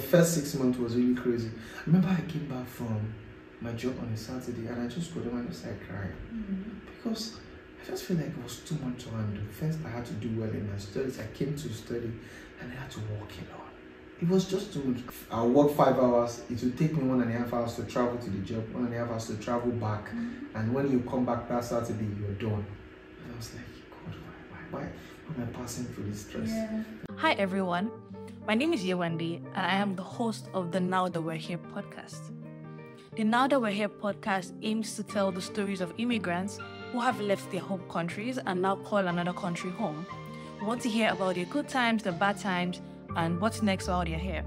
first 6 months was really crazy. I remember I came back from my job on a Saturday and I just got home and I started crying. Because I just feel like it was too much to handle. First, I had to do well in my studies. I came to study and I had to walk alone. It was just too much. I'll work 5 hours. It will take me 1.5 hours to travel to the job, 1.5 hours to travel back. And when you come back that Saturday, you're done. And I was like, God, why am I passing through this stress? Yeah. Hi, everyone. My name is Yewande, and I am the host of the Now That We're Here podcast. The Now That We're Here podcast aims to tell the stories of immigrants who have left their home countries and now call another country home. We want to hear about their good times, the bad times, and what's next while they're here.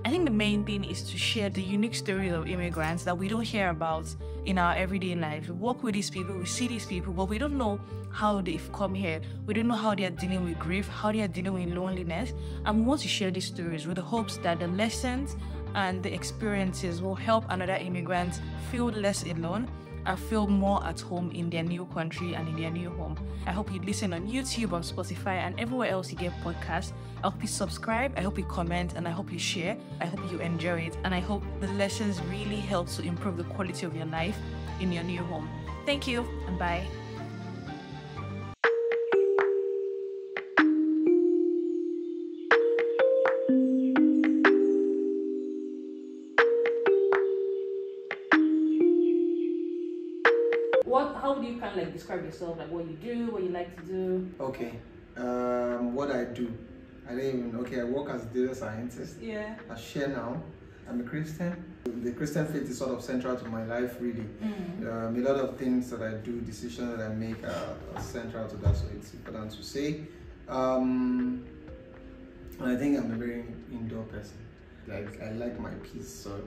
I think the main thing is to share the unique stories of immigrants that we don't hear about in our everyday lives. We work with these people, we see these people, but we don't know how they've come here. We don't know how they are dealing with grief, how they are dealing with loneliness. And we want to share these stories with the hopes that the lessons and the experiences will help another immigrant feel less alone and feel more at home in their new country and in their new home. I hope you listen on YouTube, on Spotify, and everywhere else you get podcasts. I hope you subscribe, I hope you comment, and I hope you share. I hope you enjoy it, and I hope the lessons really help to improve the quality of your life in your new home. Thank you, and bye. How do you kind of like describe yourself, like what you do, what you like to do? Okay, what I do, I work as a data scientist. Yeah. I share now. I'm a Christian. The Christian faith is sort of central to my life, really. A lot of things that I do, decisions that I make are central to that, so it's important to say. And I think I'm a very indoor person. Like, I like my peace, so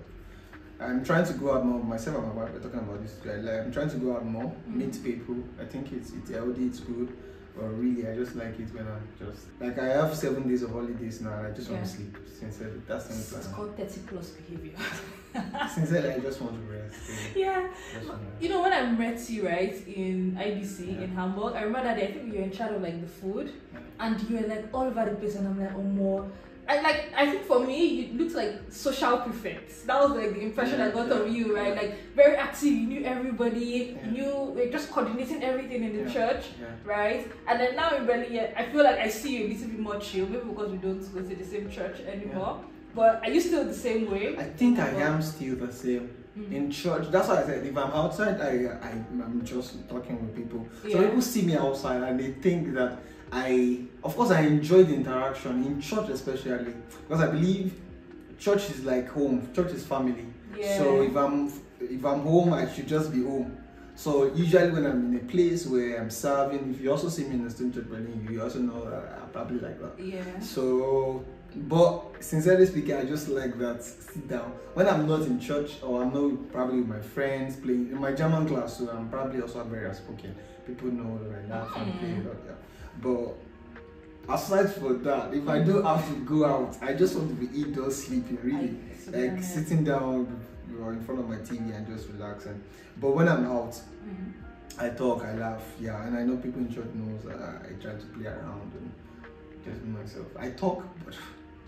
I'm trying to go out more. Myself and my wife are talking about this today. I'm trying to go out more, meet people. I think it's healthy, it's good. But really, I just like it when I'm just like, I have 7 days of holidays now. And I just want to sleep. Sincerely, that's the only plan. It's called 30+ behavior. Sincerely, I just want to rest. Yeah. You know, when I met you, right, in IBC in Hamburg, I remember that day, I think you were in charge of like the food, and you were like all over the place, and I'm like, oh more. I think for me, you looked like social prefect. That was like the impression I got of you, right? Like very active, you knew everybody, you knew just coordinating everything in the church, right? And then now in Berlin, I feel like I see you a little bit more chill, maybe because we don't go to the same church anymore. But are you still the same way? I think I am still the same. In church, that's why I said if I'm outside, I'm just talking with people. So people see me outside and they think that of course I enjoy the interaction in church, especially because I believe church is like home. Church is family. So if I'm home, I should just be home. So usually when I'm in a place where I'm serving, if you also see me in the student church Berlin, you also know that I'm probably like that. So, but sincerely speaking, I just like that sit down. When I'm not in church or I'm not probably with my friends playing in my German class, so I'm probably also very outspoken. People know that I laugh and play a lot. But aside from that, if I do have to go out, I just want to be indoors sleeping, really. Like sitting down or in front of my TV and just relaxing. But when I'm out, I talk, I laugh, and I know people in church knows that I try to play around and just be myself. I talk, but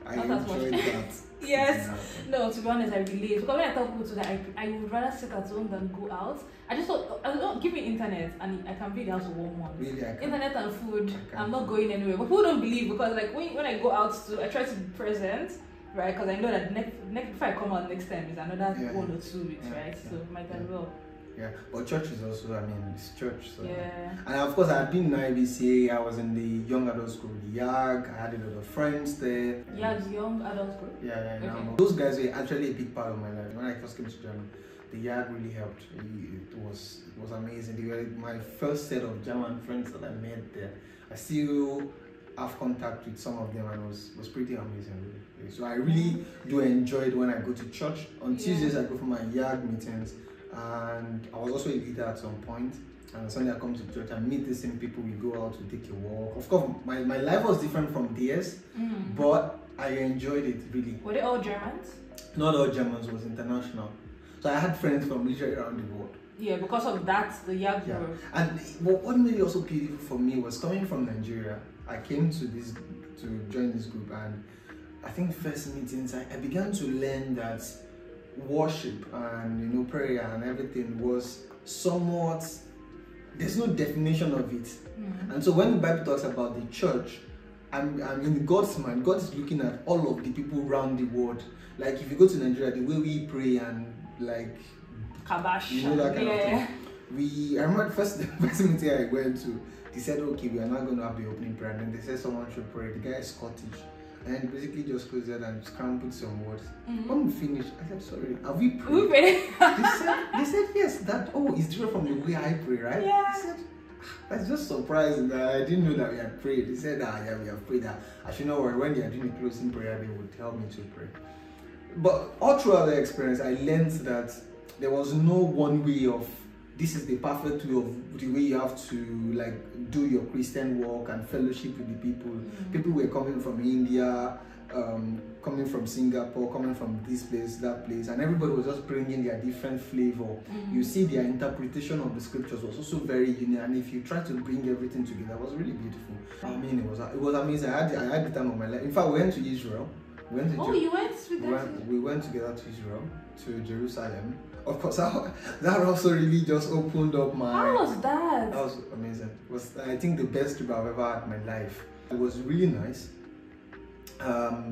I enjoy that. Yes. No, to be honest, I relate. Because when I tell people today, I would rather sit at home than go out. I just thought, give me internet and I can be in the house for 1 month. Really, internet and food, I'm not going anywhere. But people don't believe, because like when I go out I try to be present, right? Because I know that next before I come out next time is another 1 or 2 weeks, right? So might as well. Yeah, but church is also, it's church. So. And of course, I've been in IBCA, I was in the young adult school, the YAG, I had a lot of friends there. YAG's young adult school? Yeah. Those guys were actually a big part of my life. When I first came to Germany, the YAG really helped. It was amazing. They were my first set of German friends that I met there. I still have contact with some of them, and it was pretty amazing, really. So I really do enjoy it when I go to church. On Tuesdays, I go for my YAG meetings. And I was also a leader at some point. And Sunday I come to church and meet the same people. We go out to take a walk. Of course, my life was different from theirs, but I enjoyed it, really. Were they all Germans? Not all Germans, it was international. So I had friends from literally around the world. Yeah, because of that, the YAG group. And what made it also beautiful for me was coming from Nigeria. I came to join this group, and I think first meetings, I began to learn that worship and prayer and everything was somewhat, there's no definition of it. And so when the Bible talks about the church, I'm in God's mind. God is looking at all of the people around the world. Like if you go to Nigeria, the way we pray and like Kabash, that kind of thing. I remember the first meeting I went to, they said, okay, we are not going to have the opening prayer. And then they said someone should pray. The guy is Scottish. And then basically just closed it and scrambled some words. When we finished, I said, sorry, have we prayed? They said yes, it's different from the way I pray, right? Yeah. They said, that's just surprising that I didn't know that we had prayed. They said, yeah, we have prayed that. I should know when they are doing the closing prayer, they would tell me to pray. But all throughout the experience, I learned that there was no one way of, this is the perfect way of the way you have to like do your Christian work and fellowship with the people. People were coming from India, coming from Singapore, coming from this place, that place, and everybody was just bringing their different flavor. You see, their interpretation of the scriptures was also very unique, and if you try to bring everything together, it was really beautiful. I mean, it was amazing. I had the time of my life. In fact, we went to Israel. You went with them? We went together to Israel, to Jerusalem. Of course, that also really just opened up my... How was that? That was amazing. It was, I think, the best trip I've ever had in my life. It was really nice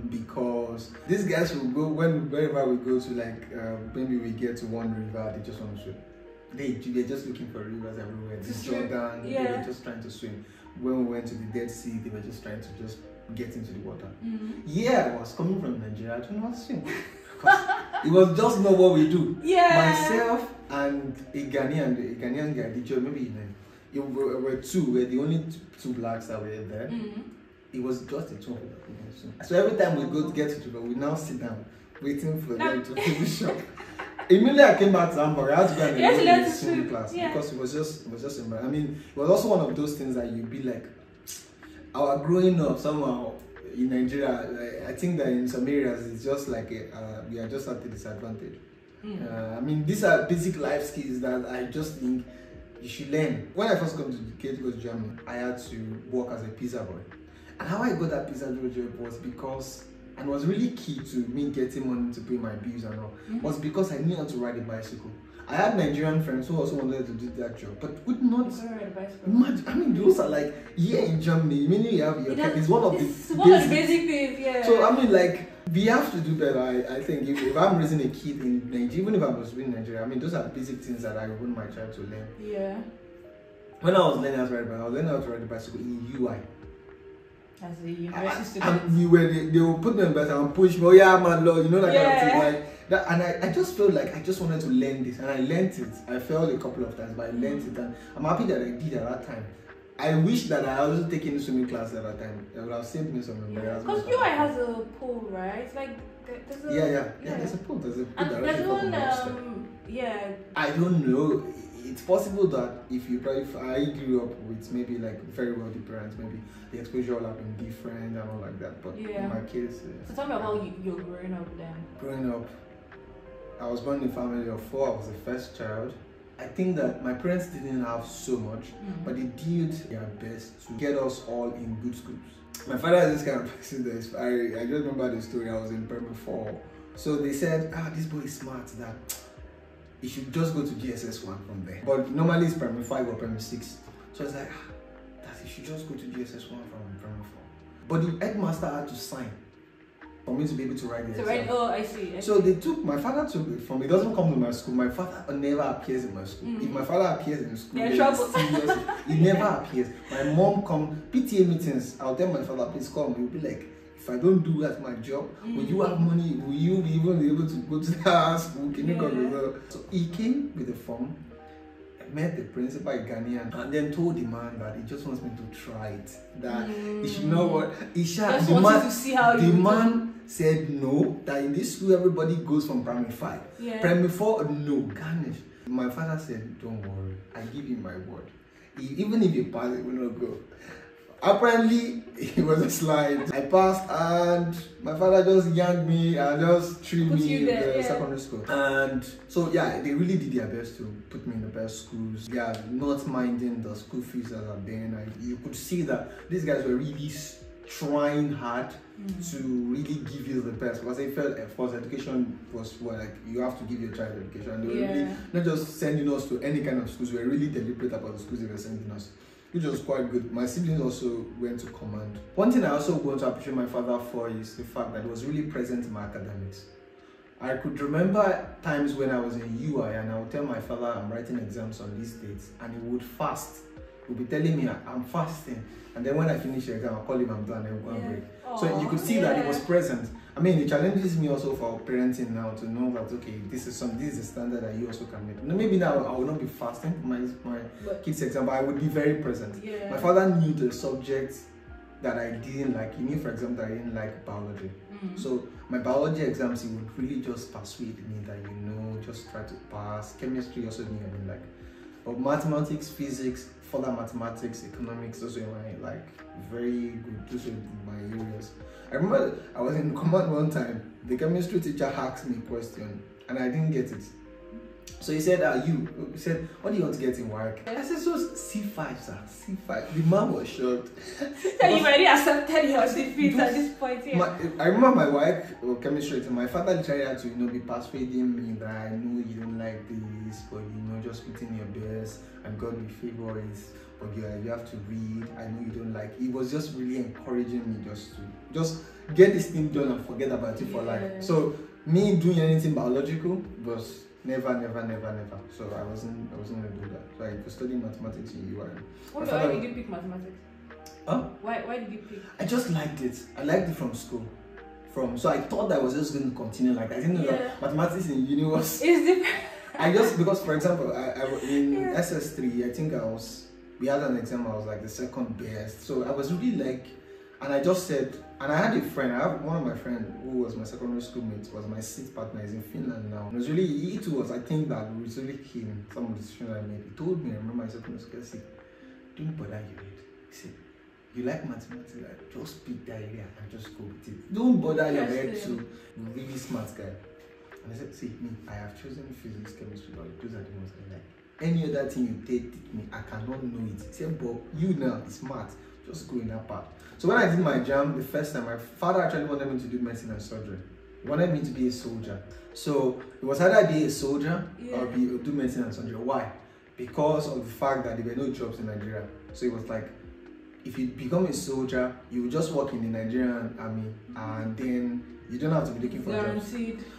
because these guys will go, wherever we go to, like, maybe we get to one river, they just want to swim. They're just looking for rivers everywhere. This Jordan, they were just trying to swim. When we went to the Dead Sea, they were just trying to just get into the water. Yeah, I was coming from Nigeria, I don't know how to swim. It was just not what we do. Myself and a Ghanaian guy, the job, maybe we're the only two blacks that were there. It was just the two of us. So every time we go to get to Juba, we now sit down waiting for them to finish up. Immediately I came back to Hamburg, I had to go and learn the swimming class because it was just embarrassing. I mean, it was also one of those things that you'd be like, our growing up somehow in Nigeria, I think that in some areas it's just like we are just at a disadvantage. I mean, these are basic life skills that I just think you should learn. When I first came to Germany, I had to work as a pizza boy. And how I got that pizza job was because, and was really key to me getting money to pay my bills and all, was because I knew how to ride a bicycle. I had Nigerian friends who also wanted to do that job, but would not imagine. I mean, those are like, in Germany, meaning you have your car. It's one of the basic things, So, I mean, like, we have to do better, I think. If I'm raising a kid in Nigeria, even if I was in Nigeria, I mean, those are basic things that I want my child to learn. When I was learning how to ride a bicycle, I was learning how to ride a bicycle in UI. As a university student. They will put me on better and push me, oh yeah, man, Lord, you know that kind of thing. Like that, and I just felt like I just wanted to learn this, and I learned it. I failed a couple of times, but I learned it, and I'm happy that I did at that time. I wish that I was taking swimming class at that time. It would have saved me some embarrassment. Because UI has a pool, right? It's like there's a there's a pool. There's a pool. And there's one, I don't know. It's possible that if I grew up with maybe like very wealthy parents, maybe the exposure will have been different and all like that. But in my case, so tell me about you growing up then. Growing up, I was born in a family of 4. I was the first child. I think that my parents didn't have so much, but they did their best to get us all in good schools. My father is this kind of person that is, I just remember the story. I was in primary 4. So they said, this boy is smart, that you should just go to GSS 1 from there. But normally it's primary 5 or primary 6. So it's like, that you should just go to GSS 1 from primary 4. But the headmaster had to sign for me to be able to write the exam. Oh, I see. So my father took it from, he doesn't come to my school. My father never appears in my school. If my father appears in the school, he never appears. My mom come, PTA meetings, I'll tell my father, please come. He'll be like, if I don't do that my job, will you have money? Will you even be able to go to the school? Can you come? So he came with the form, met the principal, Ghanaian, and then told the man that he just wants me to try it. That he should know what he shall. The man said no, that in this school everybody goes from primary 5. Primary 4, no, garnish. My father said, don't worry, I give you my word. Even if you pass, it will not go. Apparently, it was a slide. I passed, and my father just yanked me and just threw me in the secondary school. And so, they really did their best to put me in the best schools. They are not minding the school fees that are there. And you could see that these guys were really trying hard to really give you the best, because I felt of course education was like you have to give your child education, and they were really not just sending us to any kind of schools. We were really deliberate about the schools they were sending us, which was quite good. My siblings also went to command. One thing I also want to appreciate my father for is the fact that he was really present in my academics. I could remember times when I was in UI and I would tell my father I'm writing exams on these dates, and he would fast. He would be telling me I'm fasting, and then when I finish the exam I'll call him, I'm done, and we'll go and break. So you could see that he was present. I mean, it challenges me also for parenting now to know that okay, this is a standard that you also can meet. Maybe now I will not be fasting my kids' exam, but I would be very present. My father knew the subjects that I didn't like. He knew, for example, that I didn't like biology. So my biology exams, he would really just persuade me that, just try to pass. Chemistry also knew I didn't like. But mathematics, physics, further mathematics, economics, those were my very good, those were my areas. I remember I was in command one time, the chemistry teacher asked me a question and I didn't get it. So he said, he said, what do you want to get in work? I said, so C5, sir, C5. The man was shocked. So you've already accepted your defeat at this point here. I remember my wife, chemistry, my father literally had to, be persuading me that I know you don't like this, but just put in your best and God will favor it. But you have to read. I know you don't like it. He was just really encouraging me just get this thing done and forget about it for life. So me doing anything biological was never. So I wasn't gonna do that. So I was studying mathematics in UI. Why did you pick mathematics? Huh? Why did you pick? I just liked it. I liked it from school. So I thought that I was just going to continue like that. I didn't know that mathematics in uni was. It's different. Because for example, I in SS3, I think we had an exam. I was like the second best. So I was really and I just said, and I had a friend, one of my friends who was my secondary schoolmate, was my seat partner, is in Finland now. It was really, I think that was really keen, some of the decisions I made. He told me, I remember I said to him, don't bother you read. He said, you like mathematics, just pick that area and just go with it. Don't bother your head to, you're a really smart guy. And I said, see, me, I have chosen physics, chemistry, but those are the ones I like. Any other thing you teach me, I cannot know it. He said, but you now is smart. Just go in that part. So when I did my jam the first time, my father actually wanted me to do medicine and surgery. He wanted me to be a soldier. So it was either be a soldier or do medicine and surgery. Why? Because of the fact that there were no jobs in Nigeria. So it was like, if you become a soldier, you will just work in the Nigerian army and then you don't have to be looking for jobs.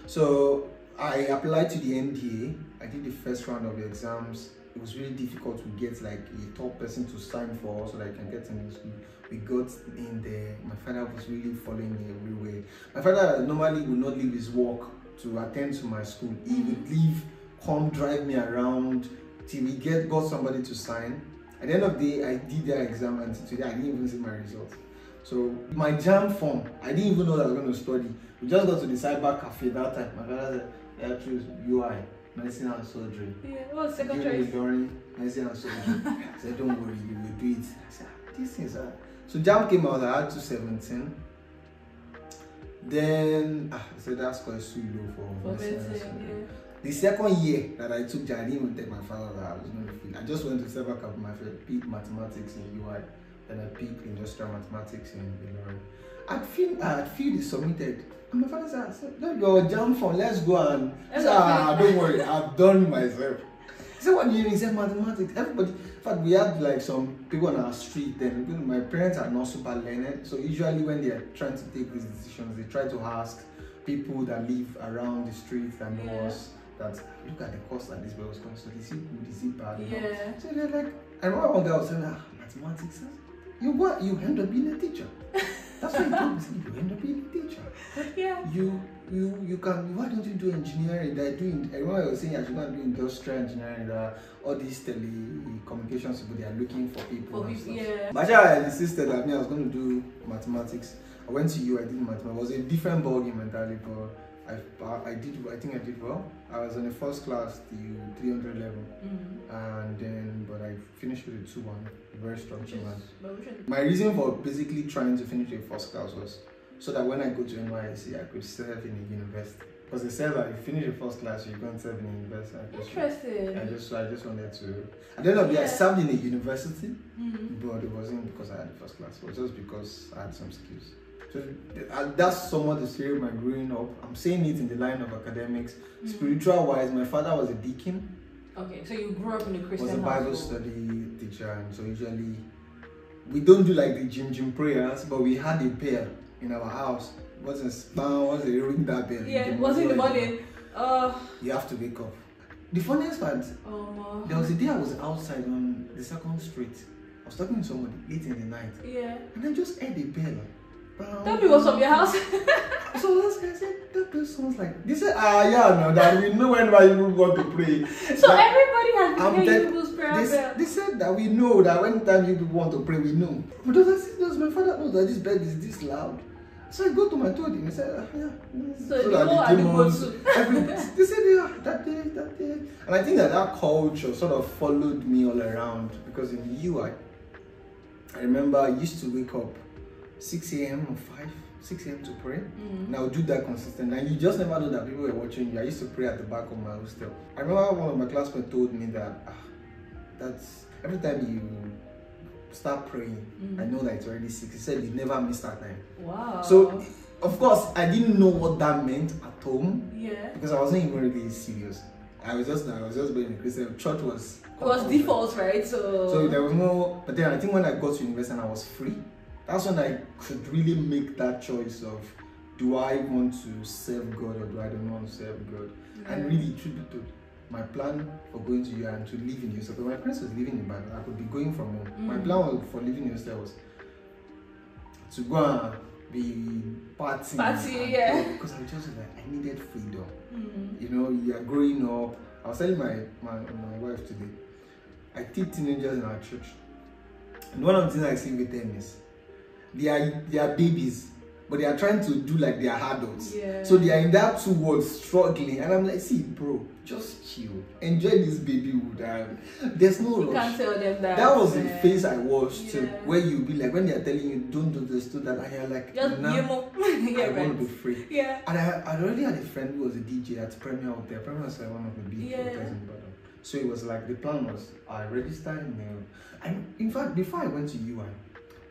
So I applied to the NDA. I did the first round of the exams. It was really difficult to get a top person to sign for so that I can get in the school. We got in there. My father was really following me everywhere. My father normally would not leave his work to attend to my school. He would leave, come drive me around till we got somebody to sign. At the end of the day, I did that exam and today I didn't even see my results. So my jam form, I didn't even know that I was going to study. We just got to the cyber cafe that time. My father said, I choose UI. Medicine and surgery. What was second choice? Medicine and surgery. I said, don't worry, you will do it. I said, these things are. So jam came out, I had 217. Then I said that's quite too low for medicine and surgery. The second year that I took jam, I didn't even tell my father that I was going to feel. I just went to cyber camp, my friend picked mathematics in UI, then I picked industrial mathematics in Ibadan. I'd feel it submitted. And my father said, no, your jam form, let's go and I said, don't worry, I've done myself. He said, what do you mean? He said, mathematics. Everybody, in fact, we had some people on our street then. My parents are not super learned, so usually when they are trying to take these decisions, they try to ask people that live around the street and know us that look at the course that this boy was going to study. Is it good? Is it bad? So they're like, I remember one guy was saying, mathematics, you end up being a teacher. That's what he told me. You end up being a teacher. You can. Why don't you do engineering? I remember I was saying I should go and do industrial engineering. All these telecommunications people, they are looking for people. But I insisted that I was going to do mathematics. I went to U. I did mathematics. It was a different ballgame entirely, but I think I did well. I was in the first class, the 300 level, and but I finished with a 2-1, very strong 2-1. My reason for basically trying to finish the first class was so that when I go to NYSC, I could serve in a university. Because they said that if you finish the first class, you can't serve in the university. Interesting. I just wanted to. At the end of the day, I served in a university, but it wasn't because I had the first class. It was just because I had some skills. So that's somewhat the story of my growing up. I'm saying it in the line of academics. Spiritual wise, my father was a deacon. Okay, so you grew up in a Christian was a household. Bible study teacher, and so usually we don't do like the gym prayers, but we had a bell in our house. Once they ring that bell. Yeah, was in the morning. You have to wake up. The funniest part, there was a day I was outside on the 2nd Street. I was talking to somebody late in the night. Yeah. And I just heard a bell. That was from your house. So this guy said, that bell sounds like. They said, no, that we know whenever you want to pray. So that everybody has been hearing people's prayer bell. They said that we know that when time you people want to pray, we know. But does my father knows that this bell is this loud? So I go to my told him, he said, yeah. So the demons, they said, yeah, that day. And I think that culture sort of followed me all around, because in UI, I remember I used to wake up 6 a.m. or 6 a.m. to pray. And I would do that consistently. And you just never know that people were watching you. I used to pray at the back of my hostel. I remember one of my classmates told me that that's every time you start praying, I know that it's already 6. He said you never miss that time. Wow. So of course I didn't know what that meant at home. Yeah. Because I wasn't even really serious. I was just being a Christian. Church was default, right? So there was no. But then I think when I got to university and I was free, that's when I could really make that choice of, do I want to serve God or do I don't want to serve God? Yeah. And really, truth be told, my plan for going to UN to live in Houston, because my parents was living in Ibadan, I could be going from home. My plan for living in Houston was to go and be partying. Yeah. Because I was just like, I needed freedom. You know, you are growing up. I was telling my wife today, I teach teenagers in our church. And one of the things I see with them is, they are babies, but they are trying to do like they are adults. Yeah. So they are in that 2 words struggling, and I'm like, see, bro, just chill, enjoy this babyhood. There's no rush. You can't tell them that. That was the phase I was too, where you be like, when they are telling you don't do this, do that, and you're like, just I want to be free. Yeah. And I already had a friend who was a DJ at Premier out there. Premier was like one of the big hotels in Ibadan. So it was like, the plan was, I registered in there. And in fact, before I went to UI,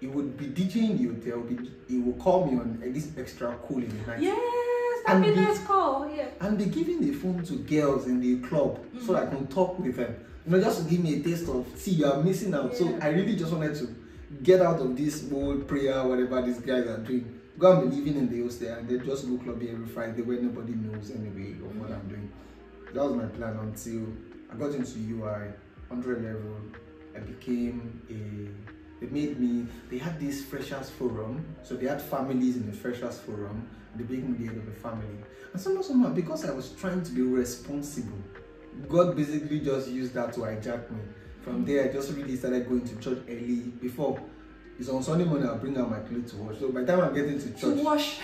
he would be DJing in the hotel. He would call me on this extra cool in the night. Yes, that'd be a nice call. Yeah. And be giving the phone to girls in the club so I can talk with them. You know, just to give me a taste of, see, you are missing out. Yeah. So I really just wanted to get out of this whole prayer, whatever these guys are doing. Go and be living in the hostel and then just go clubbing every Friday where nobody knows anyway of what I'm doing. That was my plan until I got into UI, 100 level. I became they had this freshers forum, so they had families in the freshers forum, and they became the head of the family. And somehow, because I was trying to be responsible, God basically just used that to hijack me. From there, I just really started going to church early. Before, it's on Sunday morning, I'll bring out my clothes to wash. So by the time I'm getting to church,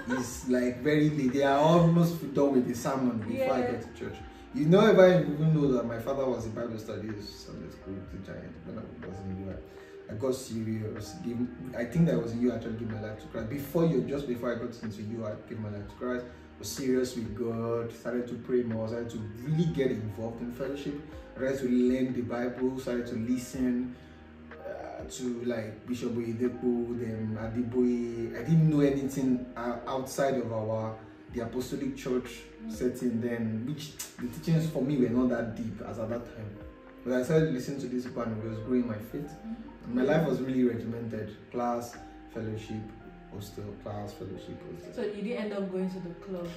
it's like very late. They are almost done with the sermon before I get to church. You know, if I even know that my father was a Bible studies Sunday school teacher when I was in UI. I got serious. I think that was you actually gave my life to Christ. Just before I got into you, I gave my life to Christ. I was serious with God. Started to pray more. Started to really get involved in fellowship. Started to learn the Bible. Started to listen to like Bishop Oyedepo, them Adiboye. I didn't know anything outside of the apostolic church setting then, which the teachings for me were not that deep as at that time. But I started listening to this book and it was growing my faith. My life was really regimented. Class, fellowship, hostel, class, fellowship, hostel. So you didn't end up going to the club?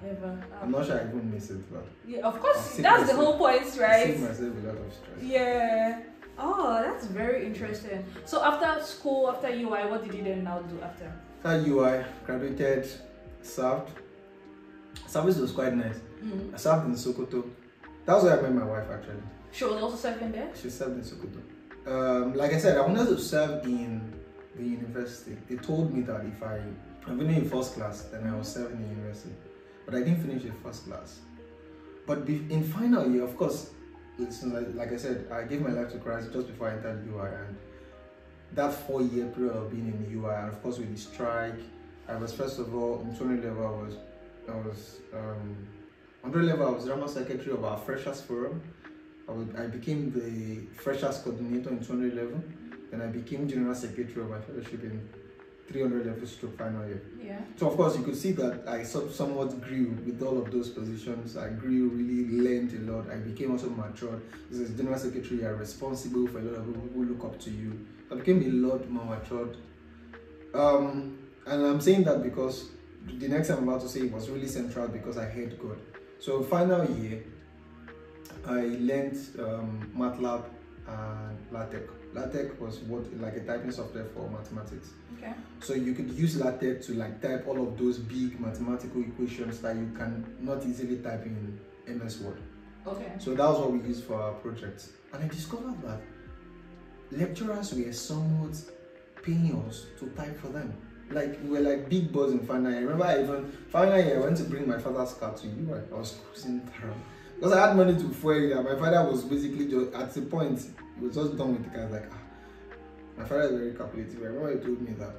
Never. I'm not sure I even miss it, but yeah, of course, that's the whole point, right? I save myself a lot of stress. Yeah. Oh, that's very interesting. So after school, after UI, what did you then now do after? After UI, graduated, served. Service was quite nice. I served in Sokoto. That was where I met my wife actually. She was also serving there? She served in Sokoto. Like I said, I wanted to serve in the university. They told me that if I'm only in first class, then I was serving in the university. But I didn't finish the first class. But in final year, of course, like I said, I gave my life to Christ just before I entered UI, and that 4-year period of being in UI, and of course with the strike, I was first of all, in 20 level, I was on the level, I was drama secretary of our freshers forum. I became the freshers coordinator in 211. Then I became general secretary of my fellowship in 300 level stroke final year. Yeah. So of course you could see that I somewhat grew with all of those positions. I grew, really learned a lot. I became also matured. As general secretary, you're responsible for a lot of people who look up to you. I became a lot more matured. And I'm saying that because the next thing I'm about to say was really central because I heard God. So final year, I learned MATLAB and LaTeX. LaTeX was like a typing software for mathematics. Okay. So you could use LaTeX to like type all of those big mathematical equations that you can not easily type in MS Word. Okay. So that was what we used for our project. And I discovered that lecturers were somewhat paying us to type for them. Like we were like big boys in final year. I remember finally I went to bring my father's car to you. I was cruising through. Because I had money to fuel it, and my father was basically just at the point he was just done with the car. Like, my father is very calculative. I remember he told me that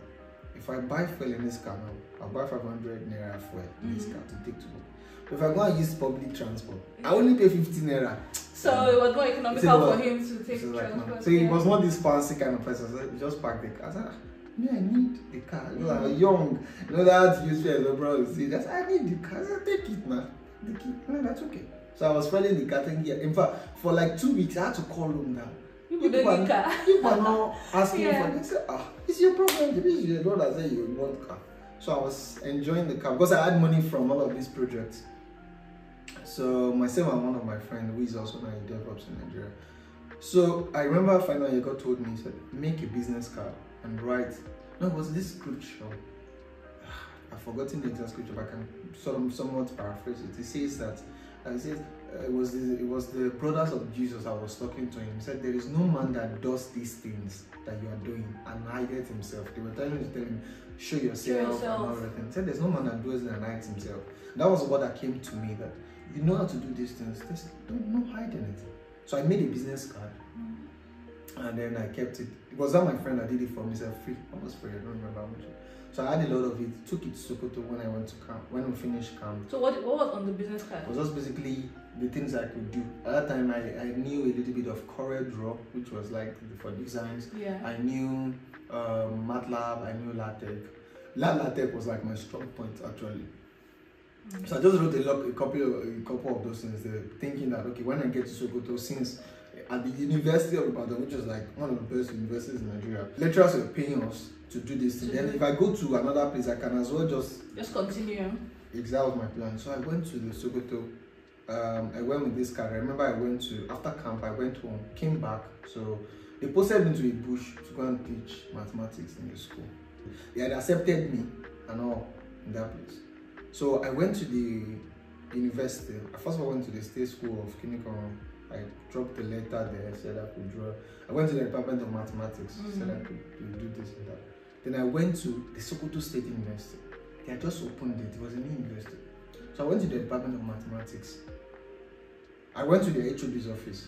if I buy fuel in this car now, I'll buy 500 naira fuel in this car to take to work. But if I go and use public transport, I only pay 15 naira. So it was more economical for him to take transport. Like, so he was not this fancy kind of person. So he just parked the car. I said, me, I need the car. You know, I'm young. You know that use fuel, no bro. See, that's I need the car. I said, take it, man. Take it. No, that's okay. So I was fueling the car thing here. In fact, for like 2 weeks, I had to call him now. People are not asking for it. They say, it's your problem. You don't say you want car. So I was enjoying the car because I had money from all of these projects. So myself and one of my friends, who is also now in DevOps in Nigeria. So I remember finally God told me, he said, make a business card and write. No, it was this scripture. I've forgotten the exact scripture, but I can somewhat paraphrase it. It says that. It was the brothers of Jesus I was talking to him. He said, there is no man that does these things that you are doing and hideth himself. They were tell him, show yourself and all that. He said, there's no man that does it and hides himself. That was what that came to me, that you know how to do these things, just don't hide in it. So I made a business card and then I kept it. It was that my friend that did it for me, said free, almost free, I don't remember how much. So I had a lot of it, took it to Sokoto when I went to camp, when we finished camp. So what was on the business card? It was just basically the things I could do. At that time, I knew a little bit of CorelDRAW, which was like for designs. Yeah. I knew MATLAB, I knew LaTeX. LaTeX was like my strong point actually. So I just wrote a couple of those things there, thinking that, okay, when I get to Sokoto, since at the University of Ibadan, which was like one of the best universities in Nigeria, lecturers were paying us to do this thing. Then if I go to another place, I can as well just continue. Exactly, that was my plan. So I went to the Sokoto. I went with this card. I remember I went to, after camp, I went home, came back. So they posted me to a bush to go and teach mathematics in the school. They had accepted me and all in that place. So I went to the university. First of all, I went to the State School of Clinical. I dropped the letter there, said I could draw. I went to the Department of Mathematics, said I could do this and that. Then I went to the Sokoto State University. They had just opened it. It was a new university. So I went to the Department of Mathematics. I went to the HOD's office.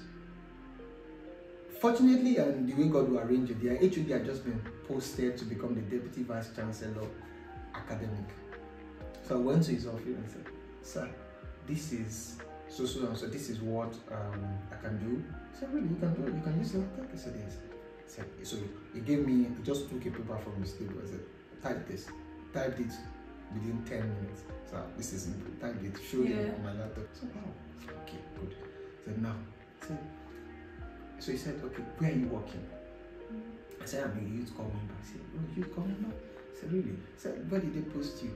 Fortunately, and the way God will arrange it, the HOD had just been posted to become the Deputy Vice Chancellor Academic. So I went to his office and said, sir, this is so this is what I can do. He said, really, you can use LaTeX? I said, yes. So he gave me, he just took a paper from his table. I said, type this. Typed it within 10 minutes. So this is simple. Typed it, showed him on my laptop. So wow. Okay, good. I said, now. So he said, okay, where are you working? I said, I'm a youth corps member. I said, oh, youth corps member? I said, really? I said, where did they post you?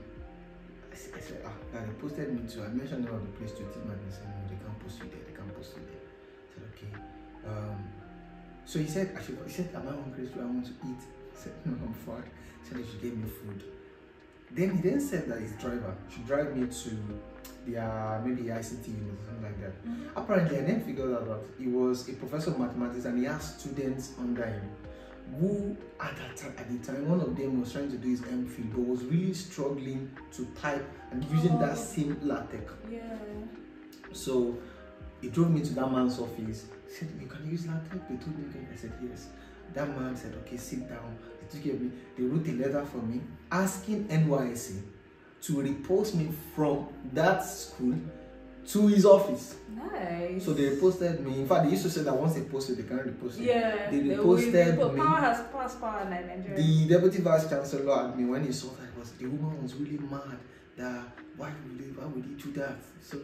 I said, they posted me to, I mentioned the name of the place to teach me. They said, no, they can't post you there, they can't post you there. I said, okay. So he said, am I hungry? Do I want to eat? I said, no, I'm fine. He said, he should give me food. Then he then said that his driver should drive me to their maybe ICT unit or something like that. Apparently, I then figured out that he was a professor of mathematics and he had students under him who at the time, one of them was trying to do his MPhil but was really struggling to type and using that same LaTeX. Yeah. So he drove me to that man's office. He said, you can use LaTeX? They told me, I said, yes. That man said, okay, sit down. They took care of me. They wrote a letter for me asking NYSC to repost me from that school to his office. Nice. So they reposted me. In fact, they used to say that once they posted, they can't repost it. Yeah. They reposted me. Power has passed power in Nigeria. The deputy vice chancellor at me when he saw that the woman was really mad. That why would he do that? So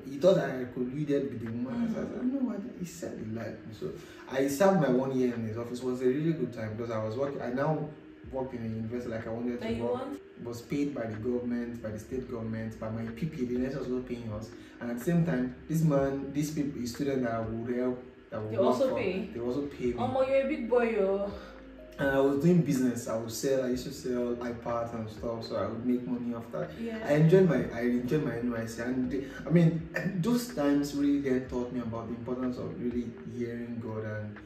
he thought I colluded with the woman. So I said, no, he said he liked me. So I served my 1 year in his office. It was a really good time because I was working. I now work in a university like I wanted to work. Was paid by the government, by the state government, by my PPA. The university was not paying us. And at the same time, these people, the students that would help, they also pay. They also pay me. Oh, you're a big boy, yo. And I was doing business. I used to sell iPads and stuff, so I would make money off that. Yeah. I enjoyed my NYC, and those times really then taught me about the importance of really hearing God. And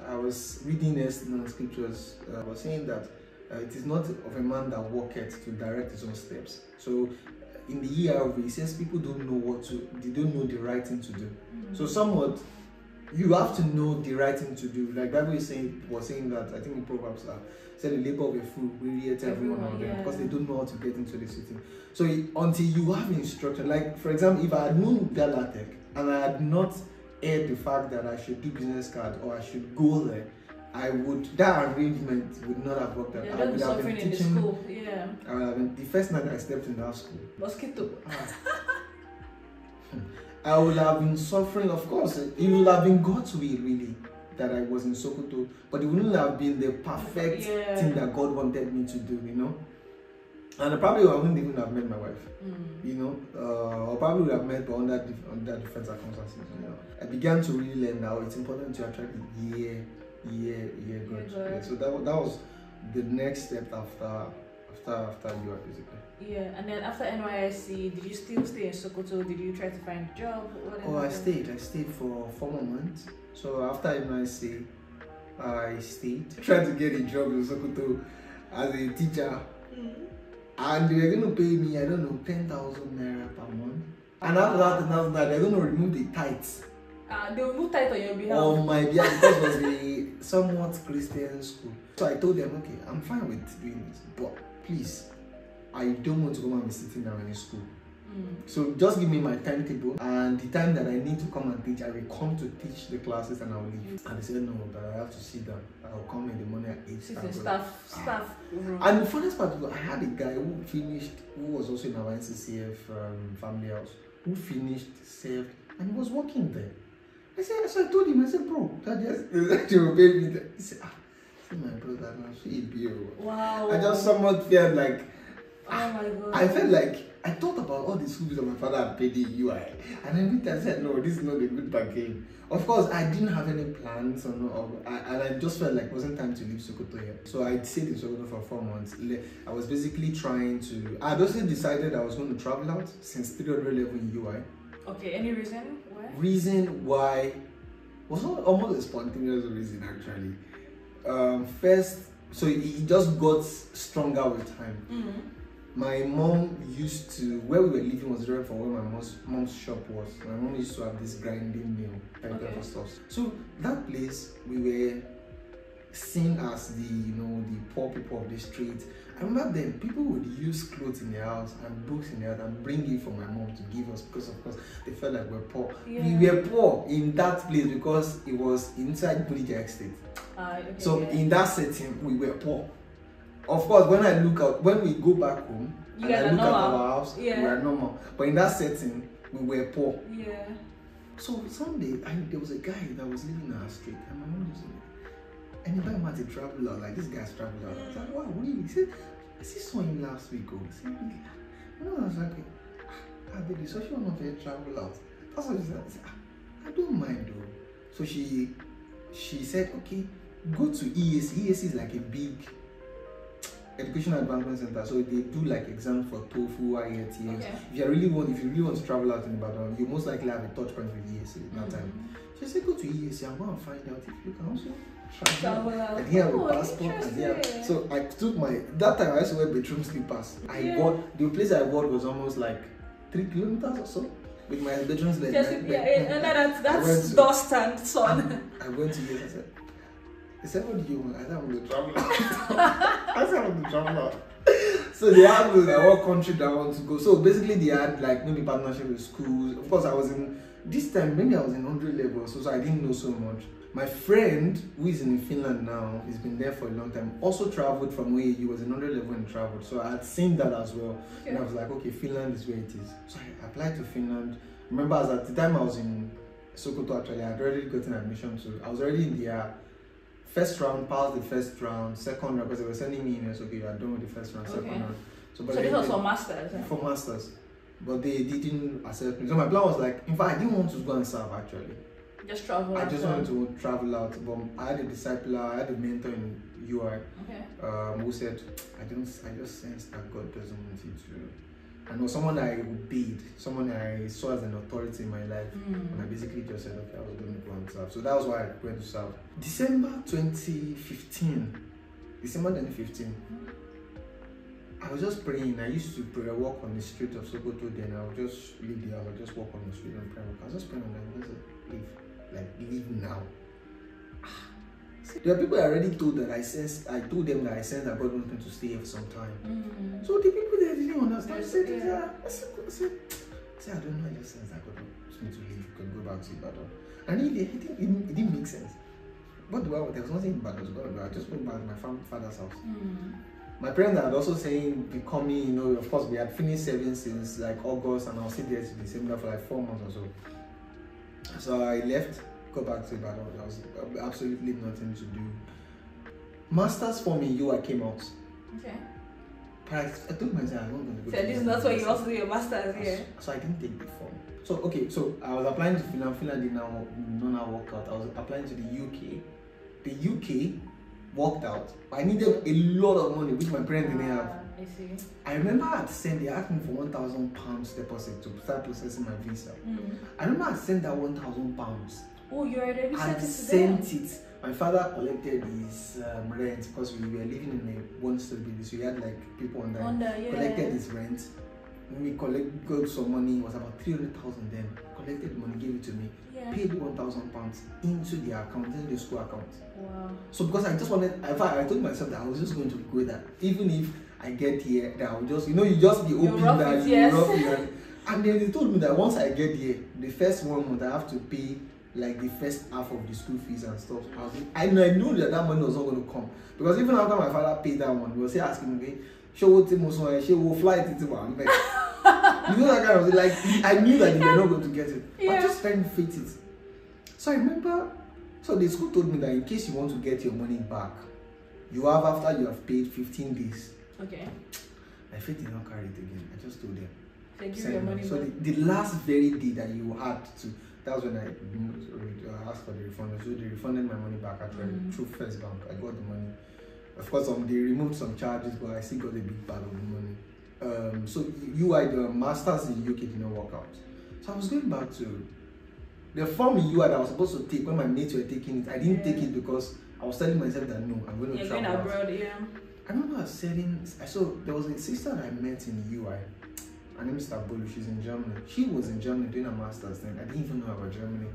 I was reading the scriptures. I was saying that it is not of a man that walketh to direct his own steps. So in the ERV, since people don't know they don't know the right thing to do. So somewhat, you have to know the right thing to do. Like Bible was saying that, I think in Proverbs, said the labor of a fool wearieth everyone of them, because they don't know how to get into the city. So until you have instruction, like for example, if I had known Galatech and I had not heard the fact that I should do business card or I should go there, that arrangement would not have worked out. I would have been teaching in the school. Yeah. I would have been, the first night I stepped in that school. Mosquito. I would have been suffering, of course. It would have been God's will, really, that I was in Sokoto. But it wouldn't have been the perfect thing that God wanted me to do, you know. And I wouldn't even have met my wife, you know. Or probably would have met, but under different circumstances, you know. I began to really learn now it's important to actually hear God. Yeah, so that was the next step after you are basically. Yeah, and then after NYSC, did you still stay in Sokoto? Did you try to find a job? I stayed for 4 more months. So after NYSC, I stayed. Tried to get a job in Sokoto as a teacher. And they were going to pay me, I don't know, 10,000 naira per month. And after that, they're going to remove the tithes. They will move tithe on your behalf. On my behalf, because it was a somewhat Christian school. So I told them, okay, I'm fine with doing this, but please, I don't want to come and be sitting down in school. So just give me my timetable, and the time that I need to come and teach, I will come to teach the classes and I'll leave. And they said no, but I have to sit down. I'll come in the morning at 8. Sit in staff room. And the funniest part was, I had a guy who was also in our NCCF family house, who finished, served, and he was working there. So I told him, I said, bro, that you will pay me. He said, see my brother, now she be. Wow. I just somewhat felt like, oh my God. I felt like, I thought about all the schools that my father had paid in UI, and every time I said, no, this is not a good bargain. Of course, I didn't have any plans, and I just felt like it wasn't time to leave Sokoto here. So I stayed in Sokoto for 4 months. I was basically I basically decided I was going to travel out since 300 level in UI. Okay, any reason why? Reason why was almost a spontaneous reason actually. First, so it just got stronger with time. My mom used to, where we were living was right from where my mom's shop was. My mom used to have this grinding mill type of stuff. So that place we were seen as the poor people of the street. I remember then people would use clothes in their house and books in their house and bring it for my mom to give us, because of course they felt like we're poor. We were poor in that place because it was inside Bulija Estate. So in that setting we were poor. Of course, when we go back home and I look at our house, we are normal. But in that setting, we were poor. Yeah. So someday, there was a guy that was living in our street, and my mom was like, anybody want to travel out? Like, this guy's traveled out. I was like, wow, really? He said, I saw him last week. He said, really? And I was like, baby, so she want to travel out. That's what she said. I said, I don't mind though. So she said, okay, go to EAC. EAC is like a big educational advancement center, so they do like exams for TOEFL, IELTS. If you really want to travel out in Ibadan, you most likely have a touch point with EAC at that time. She said, go to EAC and go and find out if you can also travel out. And here have a passport. And so I took that time I used to wear bedroom slippers. The place I got was almost like 3 kilometers or so with my bedroom slippers. That's dust and sun. I went to EAC. He said, what do you want? I said, I want to travel out. I said, I want to travel out. So they had like what country that I want to go. So basically they had like maybe partnership with schools. Of course I was in this time, maybe I was in 100 level, so I didn't know so much. My friend who is in Finland now, he's been there for a long time, also traveled from where he was in 100 level and traveled. So I had seen that as well. Okay. And I was like, okay, Finland is where it is. So I applied to Finland. Remember, as at the time I was in Sokoto, actually, I had already gotten admission to, I was already in the first round, passed the first round, second round, because they were sending me emails, okay, you are done with the first round, second round. So this was for masters? Eh? For masters. But they didn't accept me. So my plan was like, in fact, I didn't want to go and serve actually. Just travel. I just wanted to travel out. But I had a discipler, I had a mentor in UI. Okay. Who said, I just sensed that God doesn't want you to. And it was someone I obeyed, someone I saw as an authority in my life. And I basically just said, okay, I was going to go and serve. So that was why I went to serve. December 2015. I was just praying. I used to pray, walk on the street of Sokoto, then I would just leave the house, I would just walk on the street and pray. I was just praying, leave now. There are people I already told that I told them that I sensed that God wants me to stay here for some time. So the people that didn't understand said, I said, I don't know, I just sense that God wants me to leave, you can go back to Ibadan. And it didn't make sense. What do I want? There was nothing in Ibadan, I just went back to my father's house. My parents had also saying, be coming, of course, we had finished serving since like August, and I'll sit there to December for like 4 months or so. So I left, go back to Ibadan. There was absolutely nothing to do. Masters for me, I came out. Okay. But I told myself I wasn't going to go. So this is not where you also do your masters here. So I didn't take the form. So I was applying to Finland. Finland did not work out. I was applying to the UK. The UK worked out. I needed a lot of money, which my parents didn't have. I see. I remember I they asked me for £1,000 deposit to start processing my visa. I remember I sent that £1,000. Oh, you already sent it. My father collected his rent because we were living in a one-story building, so he had like people on that. Collected his rent. When we got some money, it was about 300,000 then. Collected money, gave it to me. Paid £1,000 into the account, into the school account. Wow. So because I just wanted, I told myself that I was just going to go there. Even if I get here, that I will just, you just be open that you rough it. And then they told me that once I get here, the first 1 month I have to pay like the first half of the school fees and stuff. I knew that money was not going to come. Because even after my father paid that one, he was still asking me, show what she will fly it to my back. That kind of like, I knew that they were not going to get it. Yeah. I just trying to fit it. So I remember, so the school told me that in case you want to get your money back, you have after you have paid 15 days. Okay. My faith did not carry it again. I just told them. They give you your money so back. The last very day that you had to, that was when I asked for the refund. So they refunded my money back actually through First Bank. I got the money. Of course, they removed some charges, but I still got a big part of the money. So the masters in UK did not work out. So I was going back to the form in UI that I was supposed to take when my mates were taking it. I didn't take it because I was telling myself that no, I'm going to travel abroad. I remember I was there was a sister that I met in UI. Her name is Tabulu. She's in Germany. She was in Germany doing her masters then. I didn't even know about Germany.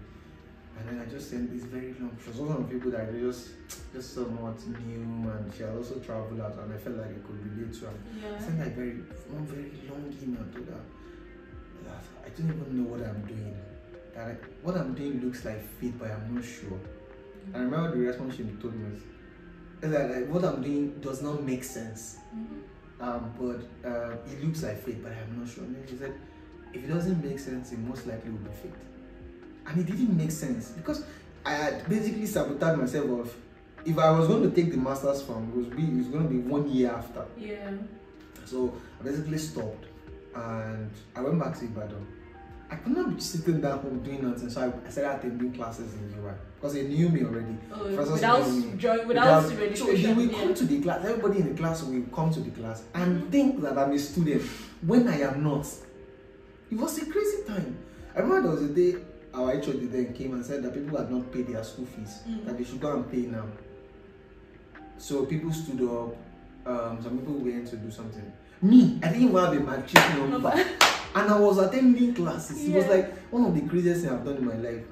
And then I just sent this very long. She was one of the people that I just somewhat knew, and she had also traveled out, and I felt like I could relate to her. I sent that one very long email to her. I don't even know what I'm doing. What I'm doing looks like faith, but I'm not sure. And I remember the response she told me is that what I'm doing does not make sense. But it looks like faith, but I'm not sure. And then she said, if it doesn't make sense, it most likely will be faith. And it didn't make sense because I had basically sabotaged myself of if I was going to take the master's form, it was going to be 1 year after. Yeah. So I basically stopped and I went back to Ibadan. I could not be sitting down home doing nothing, so I started attending classes in UI because they knew me already. Without registration. So they will come to the class, everybody in the class will come to the class and think that I'm a student when I am not. It was a crazy time. I remember there was a day our HOD then came and said that people had not paid their school fees, that they should go and pay now. So people stood up, some people went to do something. Me, I didn't even have a matric number. And I was attending classes. It was like one of the craziest things I've done in my life.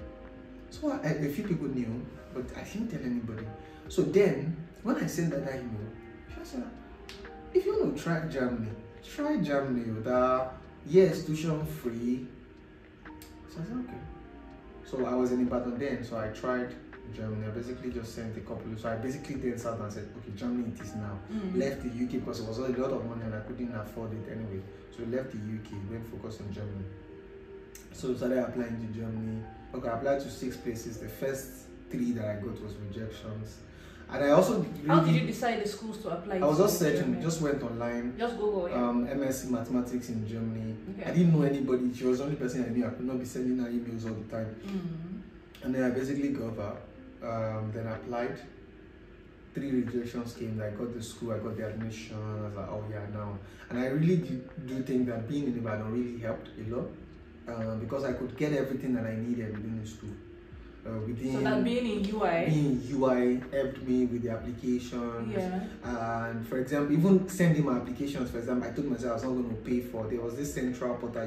So a few people knew, but I didn't tell anybody. So then, when I sent that email, she said, if you want to try Germany with yes, tuition free. So I said, okay. So I was in Ibadan then, so I tried Germany. I basically just sent a couple. So I basically then sat and said, okay, Germany it is now. Left the UK because it was a lot of money and I couldn't afford it anyway. So left the UK, then focused on Germany. So started applying to Germany. Okay, I applied to 6 places. The first 3 that I got was rejections. And I also really, how did you decide the schools to apply? I was just searching, just went online. Just Google, yeah. MSc Mathematics in Germany. Okay. I didn't know anybody. She was the only person I knew. I could not be sending her emails all the time. And then I basically got that. Then I applied. 3 rejections came. I got the school. I got the admission. I was like, oh yeah, now. And I really do think that being in Ibadan really helped a lot because I could get everything that I needed within the school. So that being in UI helped me with the applications. Yeah. And for example, even sending my applications, for example, I told myself I was not going to pay for. There was this central portal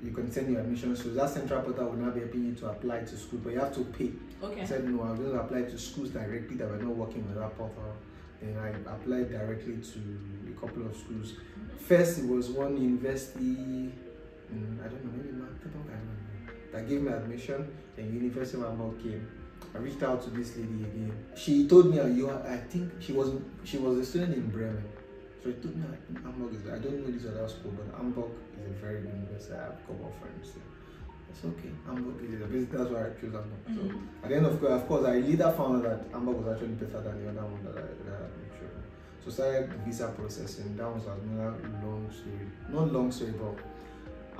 you can send your admissions to. That central portal will not be helping you to apply to school, but you have to pay. Okay. I said no, I'm going to apply to schools directly that were not working with that portal. Then I applied directly to a couple of schools. First, it was one university. I don't know, maybe that gave me admission. Then University of Hamburg came. I reached out to this lady again. She told me, I think she was a student in Bremen. So she told me Hamburg is, I don't know this other school, but Hamburg is a very good university. I have a couple of friends there. It's okay, Hamburg is a bit, that's why I chose Hamburg. So at the end of course, I later found out that Hamburg was actually better than the other one that I had been sure. So started the visa processing. That was another long story. Not long story, but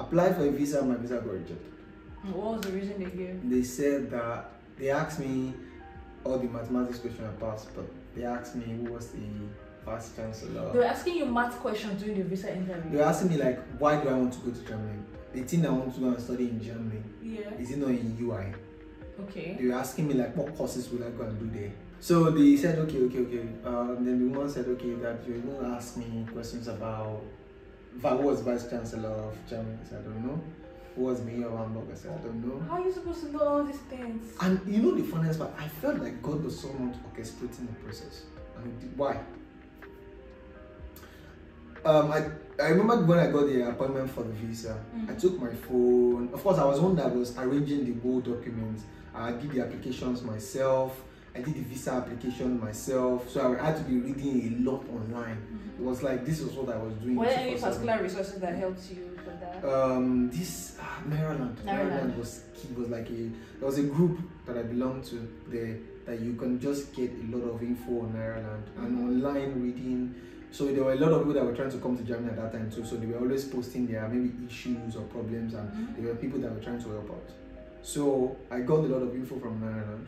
applied for a visa, my visa got rejected. What was the reason they gave? They said that they asked me all the mathematics questions I passed, but they asked me who was the vice chancellor. They were asking you math questions during the visa interview. They were asking me like, why do I want to go to Germany? The thing I want to go and study in Germany, is it not in UI? Okay. They were asking me like, what courses would I go and do there? So they said, okay. Then the one said, okay, that you're going to ask me questions about who was vice chancellor of Germany. I said, I don't know. Who was mayor of Hamburg? I said, I don't know. How are you supposed to know all these things? And you know the funniest part, I felt like God was someone orchestrating the process. And why? I remember when I got the appointment for the visa, I took my phone. Of course, I was one that was arranging the whole documents. I did the applications myself. I did the visa application myself. So I had to be reading a lot online. It was like, this was what I was doing. Were there any particular resources that helped you for that? Maryland was key. Was like there was a group that I belonged to there that you can just get a lot of info on Ireland and online reading. So there were a lot of people that were trying to come to Germany at that time too. So they were always posting their maybe issues or problems, and there were people that were trying to help out. So I got a lot of info from Ireland.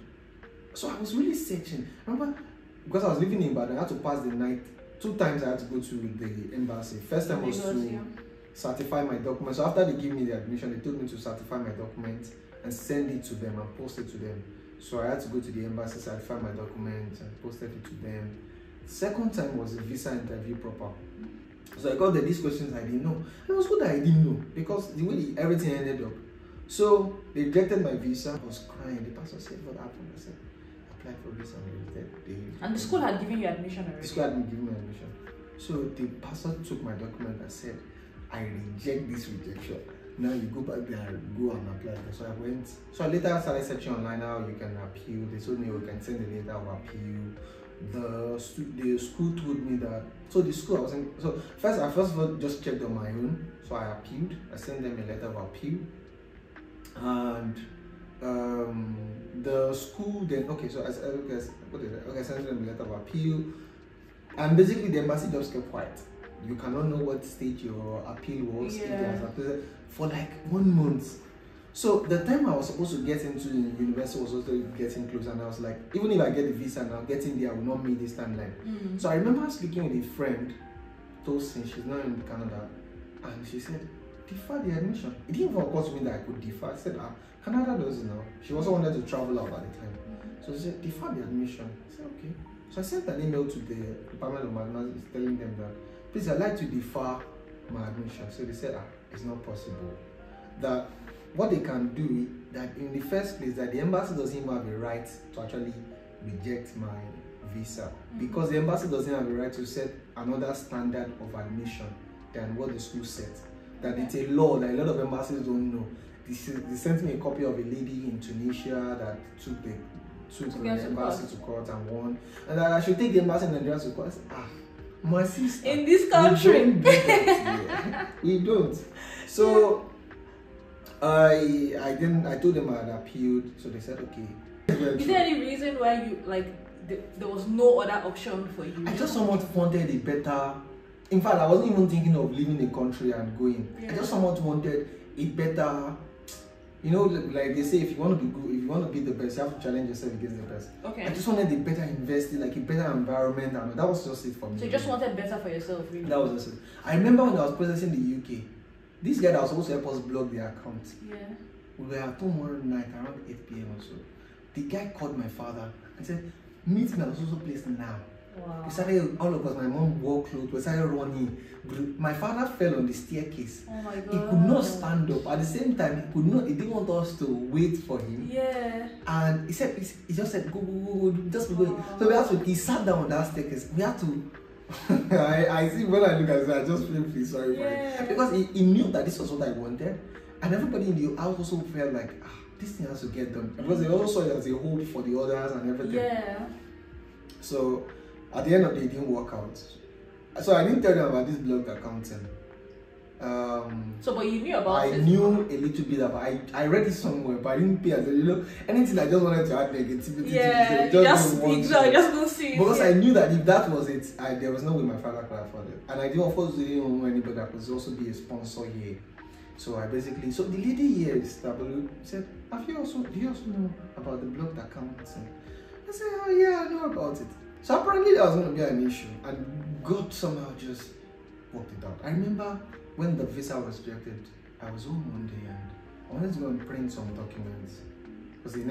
So I was really searching. Remember, because I was living in Ibadan, I had to pass the night. 2 times I had to go to the embassy. First time was to certify my documents. So after they gave me the admission, they told me to certify my documents and send it to them and post it to them. So I had to go to the embassy, certify my documents and posted it to them. Second time was a visa interview proper. So I got these questions I didn't know. And it was good that I didn't know because the way everything ended up. So they rejected my visa. I was crying. The pastor said, what happened? I said, I applied for visa and they rejected. And the school had given you admission already? The school had given me admission. So the pastor took my document and said, I reject this rejection. Now you go back there and go and apply. So I went. So I later started searching online how you can appeal. They told me you can send a letter of appeal. The school told me that. So the school I was in. So first of all just checked on my own. So I appealed. I sent them a letter of appeal. And the school then so I said I sent them a letter of appeal. And basically the embassy just kept quiet. You cannot know what stage your appeal was for like 1 month. So the time I was supposed to get into the university was also getting close, and I was like, even if I get the visa now, getting there, I will not meet this timeline. So I remember speaking with a friend, Tosin, she's now in Canada, and she said, defer the admission. It didn't even occur to me that I could defer. I said, Canada does it now. She also wanted to travel out at the time. So she said, defer the admission. I said, okay. So I sent an email to the Department of Mathematics telling them that, please, I'd like to defer my admission. So they said, it's not possible. That what they can do, that in the first place, that the embassy doesn't even have a right to actually reject my visa because the embassy doesn't have the right to set another standard of admission than what the school set. That it's a law that a lot of embassies don't know. They sent me a copy of a lady in Tunisia that took the embassy to court and won, and that I should take the embassy in Nigeria to court. I said, my sister, in this country, we don't. So I told them I had appealed, so they said okay. Is there any reason why you there was no other option for you? I just somewhat wanted a better. In fact, I wasn't even thinking of leaving the country and going. I just somewhat wanted a better. You know, like they say, if you want to be good, if you want to be the best, you have to challenge yourself against the best. Okay. I just wanted a better investing, like a better environment, and that was just it for me. So you just wanted better for yourself, really? That was just it. I remember when I was processing the UK, this guy that was supposed to help us block the account. Yeah. We were at home one night around 8 p.m. or so. The guy called my father and said, "Meet me at the social place now." Wow. We started, all of us, my mom wore clothes, we started running. My father fell on the staircase. Oh my God. He could not stand up. At the same time, he didn't want us to wait for him. Yeah. And he just said, go, just go. So he sat down on that staircase. We had to, I see when I look at it, I just feel sorry for him. Because he knew that this was what I wanted. And everybody in the house also felt like, this thing has to get done. Because they also saw it as a hope for the others and everything. Yeah. So, at the end of the day, it didn't work out. So I didn't tell them about this blocked accounting. But you knew about it? I knew a little bit about it. I read it somewhere, but I didn't pay attention. Anything I just wanted to add negativity to, just don't see it. Because I knew that if that was it, there was no way my father could afford it. And I didn't, of course, didn't know anybody that could also be a sponsor here. So so the lady here is said, do you also know about the blocked accounting? I said, oh yeah, I know about it. So apparently that was going to be an issue, and God somehow just worked it out. I remember when the visa was rejected, I was home one day and I wanted to go and print some documents because the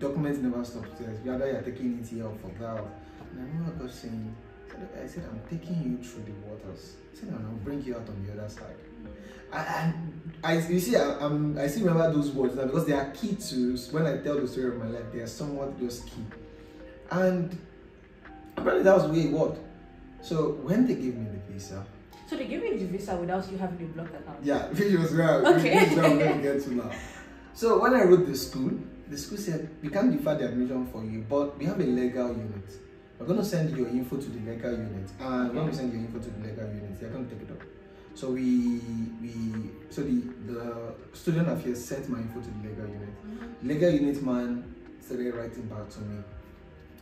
documents never stopped there. Either you're taking it here or for that. And I remember God saying, I said, I'm taking you through the waters. I said, and I'll bring you out on the other side. I still remember those words now because they are key to, when I tell the story of my life, they are somewhat just key. And apparently that was the way it worked. So when they gave me the visa. So they gave you the visa without you having a blocked account? Yeah, which was where okay. I'm going to get to now. So when I wrote the school said, we can't defer the admission for you, but we have a legal unit. We're going to send your info to the legal unit. And when we send your info to the legal unit, they're going to take it up. So the student affairs sent my info to the legal unit. Legal unit man started writing back to me.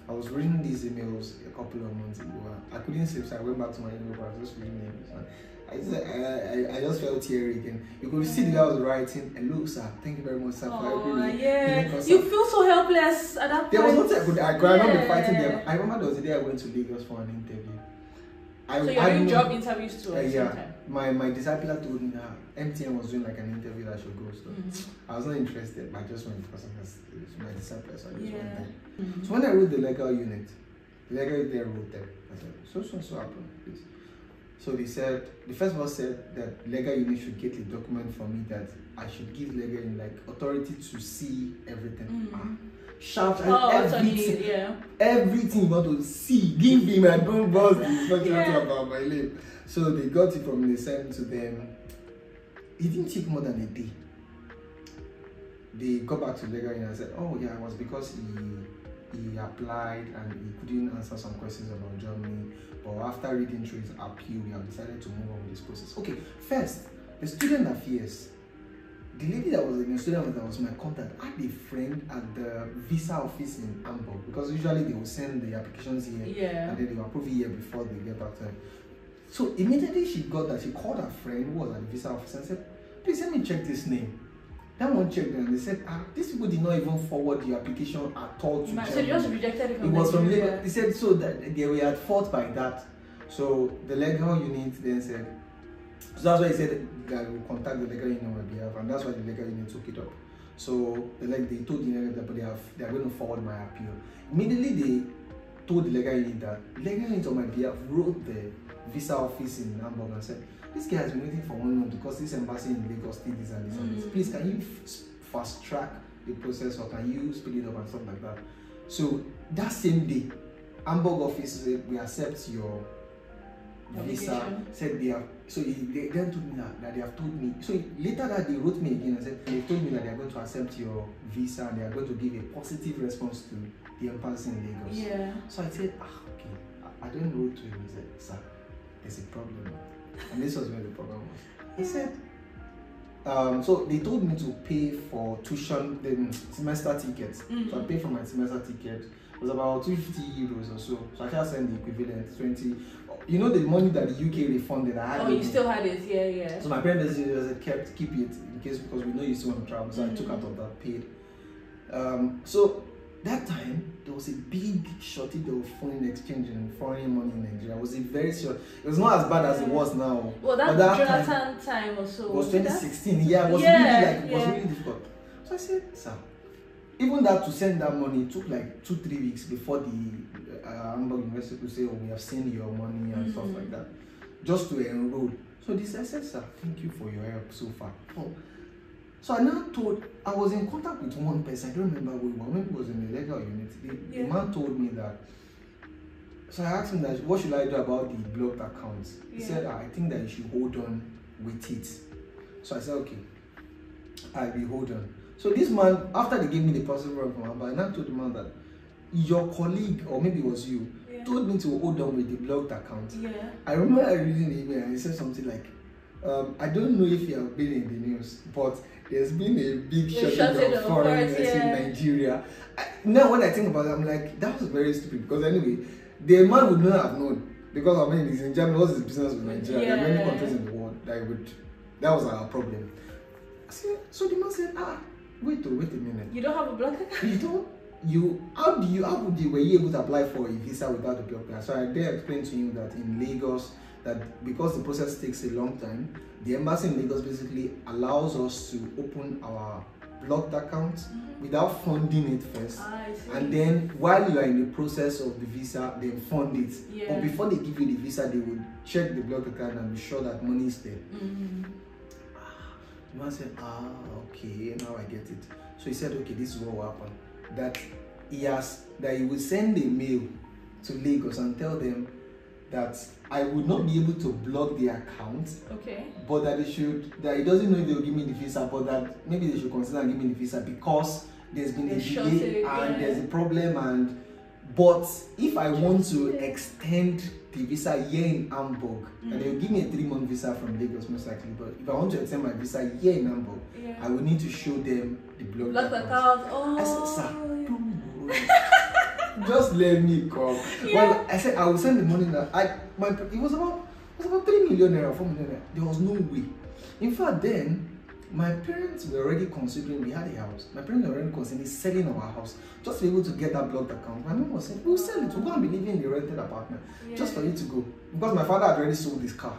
I was reading these emails a couple of months ago. I couldn't sleep, so I went back to my email, but I was just reading emails. I just felt teary again. You could see the guy was writing, "Hello, sir. Thank you very much, sir, for everything." Yeah. You feel so helpless at that point. There was nothing I could not be fighting them. I remember there was a day I went to Lagos for an interview. So you're doing job interviews too at the same time? My discipler told me that MTN was doing like an interview that I should go. So I was not interested, but I just went because it was my discipler, so I just went there. So when I wrote the legal unit, the legal unit there wrote them. I said, so happened, please. So they said, the first one said that legal unit should get a document from me that I should give legal unit like authority to see everything. Shout everything, everything you want to see, give him. I don't boss about my name. So they got it from me, they sent it to them. It didn't take more than a day. They got back to legal unit and said, oh yeah, it was because he applied and he couldn't answer some questions about Germany. But after reading through his appeal, we have decided to move on with this process. Okay, first, the student affairs. The lady that was in the student that was my contact had a friend at the visa office in Hamburg because usually they will send the applications here and then they will approve it here before they get back to them. So immediately she got that, she called her friend who was at the visa office and said, please let me check this name. That one checked and they said, these people did not even forward the application at all to Germany. So they just rejected it from It was from Lagos. They said so that they were at fault by that. So the legal unit then said, so that's why he said that we contact the legal unit on my behalf, and that's why the legal unit took it up. So they told the legal unit that they are going to forward my appeal. Immediately they told the legal unit that the legal unit on my behalf wrote the visa office in Hamburg and said, this guy has been waiting for 1 month because this embassy in Lagos did this and this and this. Please, can you fast track the process or can you speed it up and stuff like that? So that same day, Hamburg office said we accept your visa. Said they have. So they then told me that they have told me. So later that they wrote me again and said they told me that they are going to accept your visa and they are going to give a positive response to the embassy in Lagos. Yeah. So I said, okay. I don't wrote to him. He said, sir, there's a problem. And this was where the problem was. He said, so they told me to pay for tuition, the semester tickets. So I paid for my semester ticket. It was about 250 euros or so. So I just sent the equivalent 20. You know the money that the UK refunded. I had. Oh, you still had it, yeah. So my parents kept keep it in case because we know you still want to travel. So I took out of that, paid. So that time there was a big shortage of foreign exchange and foreign money in Nigeria. It was a very short. It was not as bad as it was now. Well, that Jonathan time or so. It was 2016. Yeah, it was it was really difficult. So I said, sir, even that to send that money took like 2-3 weeks before the Hamburg University to say, oh, we have seen your money and stuff like that, just to enroll. So this I said, sir, thank you for your help so far. Oh. So I was in contact with one person, I don't remember who it was, maybe it was in the legal unit. The man told me that, so I asked him that, what should I do about the blocked accounts? He said, I think that you should hold on with it. So I said, okay, I will hold on. So this man, after they gave me the positive one from Hamburg, I now told the man that your colleague, or maybe it was you, told me to hold on with the blocked account. I remember reading the email and he said something like, I don't know if you have been in the news, but there's been a big shortage of foreigners in Nigeria. Now when I think about it, I'm like, that was very stupid because anyway, the man would not have known because I mean, he's in Germany, what's his business with Nigeria? There are many countries in the world that was our problem. So the man said, wait a minute. You don't have a block account? How would you were you able to apply for a visa without a block account? So I did explain to you that in Lagos, that because the process takes a long time, the embassy in Lagos basically allows us to open our blocked account without funding it first. And then while you are in the process of the visa, they fund it. But before they give you the visa, they would check the blocked account and be sure that money is there. The man said, okay, now I get it. So he said, okay, this is what will happen. That he will send a mail to Lagos and tell them that I would not be able to block the account. Okay. But that he doesn't know if they will give me the visa, but that maybe they should consider giving me the visa because there's been a delay and there's a problem but if I want to extend the visa here in Hamburg, and they will give me a 3-month visa from Lagos most likely, but if I want to extend my visa here in Hamburg, I will need to show them the blocked account. I said, sir, just let me come. Well, I said I will send the money that it was about 3 million naira, 4 million naira. There was no way. In fact, then my parents were already considering, we had a house. My parents were already considering selling our house just to be able to get that blocked account. My mom was saying, we'll sell it, we're going to be living in the rented apartment just for you to go. Because my father had already sold his car.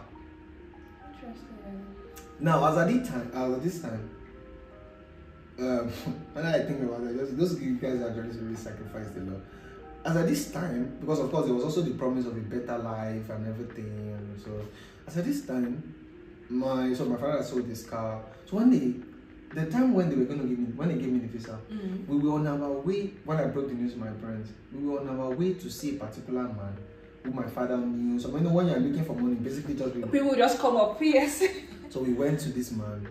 Interesting. Now, as at this time, when I think about it, those guys had really sacrificed a lot. As at this time, because of course there was also the promise of a better life and everything, and so as at this time, my father sold his car. So one day, the time when they were going to when they gave me the visa, we were on our way. When I broke the news to my parents, we were on our way to see a particular man who my father knew. So when you're looking for money, basically people just come up, yes. So we went to this man.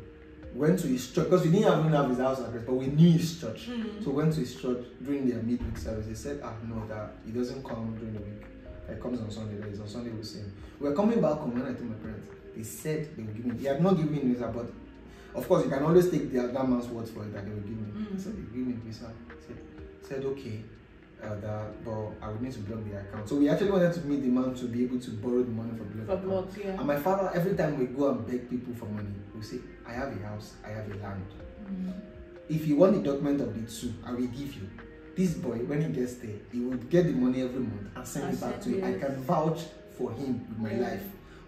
Went to his church because we didn't even have his house address, but we knew his church. So we went to his church during their midweek service. They said, no, that he doesn't come during the week. It comes on Sunday. That is on Sunday we'll see him. We were coming back home when I told my parents. They said they would give me. They had not given me the visa, but of course you can always take that man's word for it that they will give me. So they gave me the visa. Said okay, but I would need to block the account. So we actually wanted to meet the man to be able to borrow the money for block. And my father, every time we go and beg people for money, we say, I have a house, I have a land. If you want the document of the two, I will give you. This boy, when he gets there, he will get the money every month and send it back to you. I can vouch for him with my life.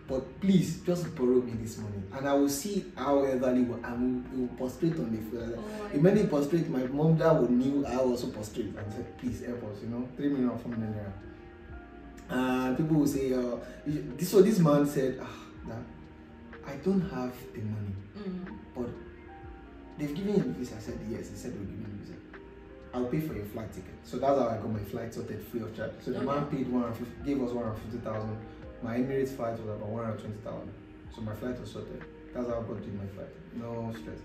But please, just borrow me this money. And I will see how elderly will prostrate on the floor. When he prostrate, my mom that would knew I also prostrate and said, please help us, 3 million, 4 million naira. And people will say, so this man said, that I don't have the money, but they've given you the visa. I said, yes. He said, we'll give you the visa. I'll pay for your flight ticket. So that's how I got my flight sorted free of charge. So the man paid gave us 150,000. My Emirates flight was about 120,000. So my flight was sorted. That's how I got to my flight. No stress.